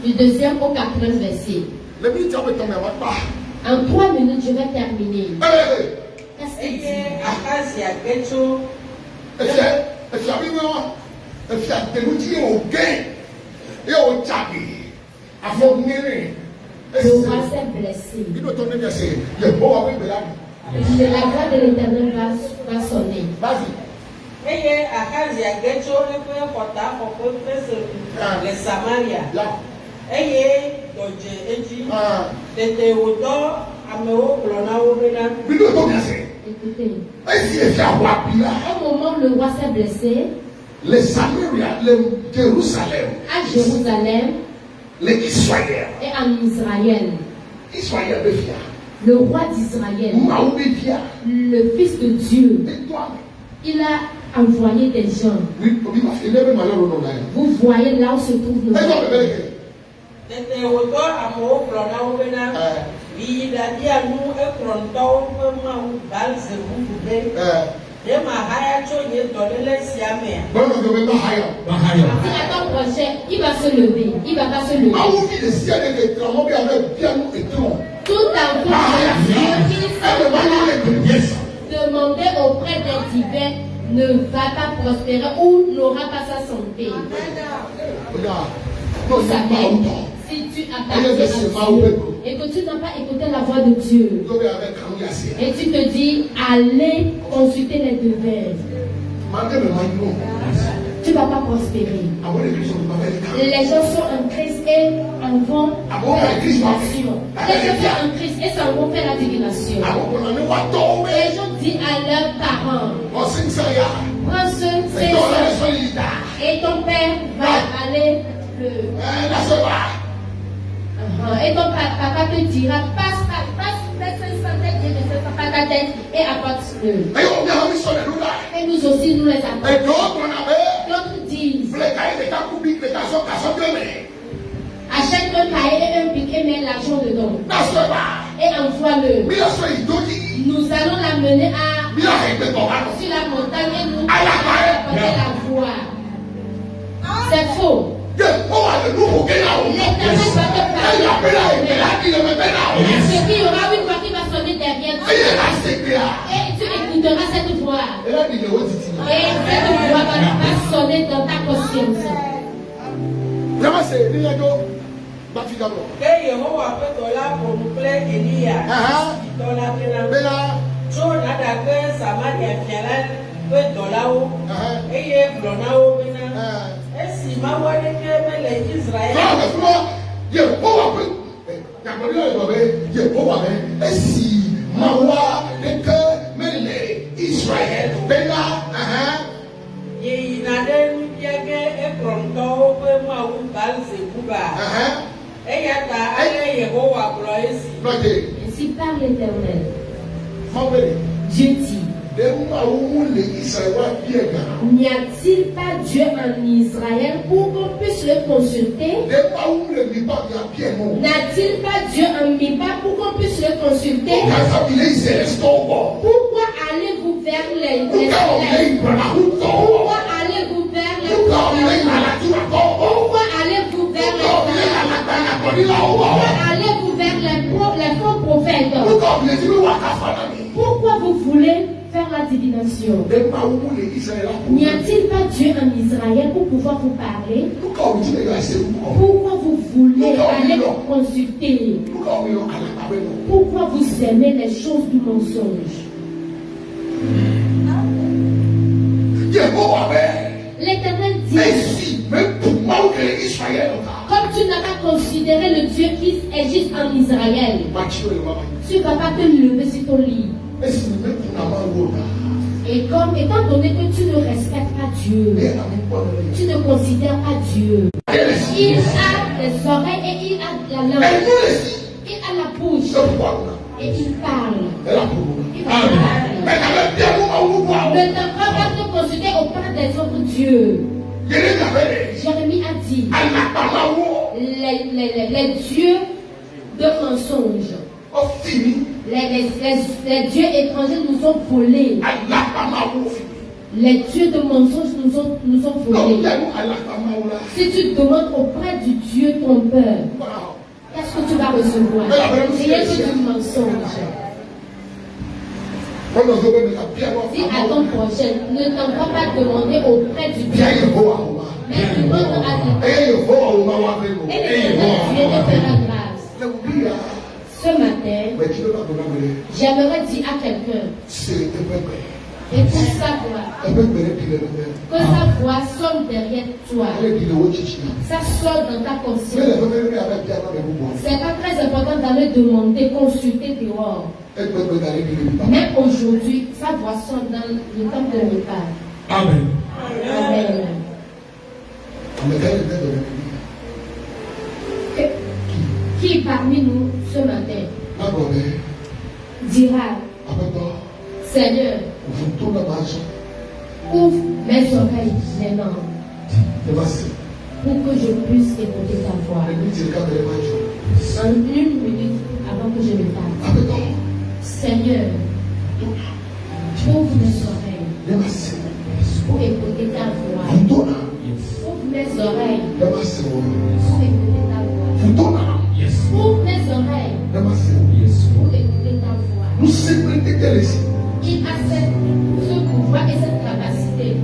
Du 2e au 4e verset. En 3 minutes, je vais terminer. Qu'est-ce qu'il dit? Le roi s'est blessé. La voix de l'Éternel va sonner. Eye Akazia Getso eƒe xɔta xɔƒe le Samaria. Eye dɔdze edzi. Tete wòdɔ amewo kplɔ na wo bena. Écoutez. Au moment où le roi s'est blessé. Le Samaria, le Jérusalem. À Jérusalem. Les Israël. Et en Israël. Israël befia. Le roi d'Israël. Le Fils de Dieu. Il a envoyé des gens. Vous voyez là où se trouve le roi. Il va se lever. Il va pas se lever. Tout enfant demandé auprès des divins ne va pas prospérer ou n'aura pas sa santé. Vous savez, si tu appartiens à Dieu et que tu n'as pas écouté la voix de Dieu et tu te dis allez consulter les devins, tu ne vas pas prospérer. Les gens sont en crise et en vont faire la divination. Les gens sont en crise et s'en vont faire la divination. Les gens disent à leurs parents, prends ce et ton père va aller et ton papa te dira, passe sa tête et apporte-le. Et nous aussi, nous les apportons. D'autres disent, achète un cahier et un pic et mets l'argent dedans. Et envoie-le. Nous allons l'amener sur la montagne et nous allons la voir. C'est faux. L'éternel va te parler. Ce qu'il y aura une voix qui va sonner derrière toi. Et tu écouteras cette voix. Et cette voix va sonner dans ta conscience. Esi mawa deke mele Israël. Ye inaden yege ekronto pe mawu balse kuba. Eyata ale Yehowa blo esi. Ainsi parle l'Éternel. Dieu dit. N'y a-t-il pas Dieu en Israël pour qu'on puisse le consulter? N'a-t-il pas Dieu en Mipa pour qu'on puisse le consulter? Pourquoi allez-vous vers les Pourquoi allez-vous vers les Pourquoi allez-vous vers les Pourquoi allez-vous vers les faux prophètes? Pourquoi vous voulez faire la divination? N'y a-t-il pas Dieu en Israël pour pouvoir vous parler? Pourquoi vous voulez aller consulter? Pourquoi vous aimez les choses du mensonge? L'Éternel dit, comme tu n'as pas considéré le Dieu qui est juste en Israël, tu ne vas pas te lever sur ton lit. Et comme étant donné que tu ne respectes pas Dieu, tu ne considères pas Dieu, il a les oreilles et il a la langue. Elle nous laisse. Et à la bouche. Et il parle. Elle a Il va parler. Ne t'en pas te consulter auprès des autres dieux. Jérémie a dit les dieux de mensonges. Les dieux étrangers nous ont volés. Les dieux de mensonges nous ont volés. Si tu demandes auprès du Dieu trompeur, qu'est-ce que tu vas recevoir? Rien que du mensonge. Si à ton prochain, ne t'en va pas demander auprès du Dieu, mais demande à Dieu. Et Dieu te fera grâce. Ce matin, j'aimerais dire à quelqu'un, et pour savoir que sa voix sonne derrière toi, ça sonne dans ta conscience. C'est pas très important d'aller demander, consulter dehors. Mais aujourd'hui, sa voix sonne dans le temple de Michal. Amen. Amen. Qui parmi nous ce matin dira, Seigneur, ouvre mes oreilles maintenant pour que je puisse écouter ta voix. En une minute avant que je me parle. Seigneur, ouvre mes oreilles pour écouter ta voix. Ouvre mes oreilles pour écouter ta voix. Ouvre mes oreilles pour écouter ta voix. Il a ce pouvoir et cette capacité de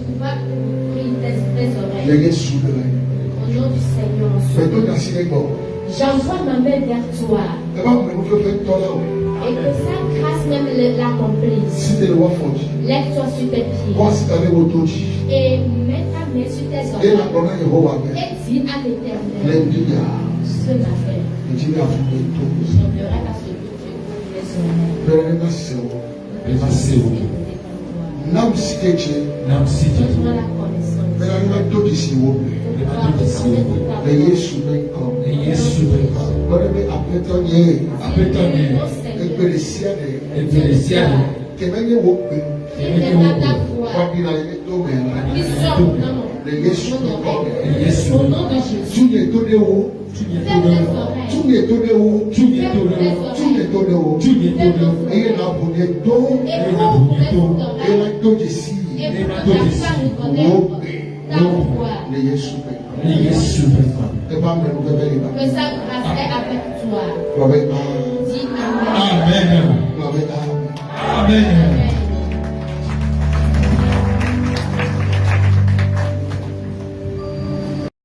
pouvoir ouvrir tes oreilles. Au nom du Seigneur, j'envoie ma main vers toi. Et que sa grâce même l'accomplisse. Lève-toi sur tes pieds. Et mets ta main sur tes oreilles. Et dis à l'Éternel, ce matin, j'aimerais à ce que tu ouvres mes oreilles. Donne-moi la connaissance. Au nom de Jésus. Que sa grâce est avec toi. Dis Amen. Amen.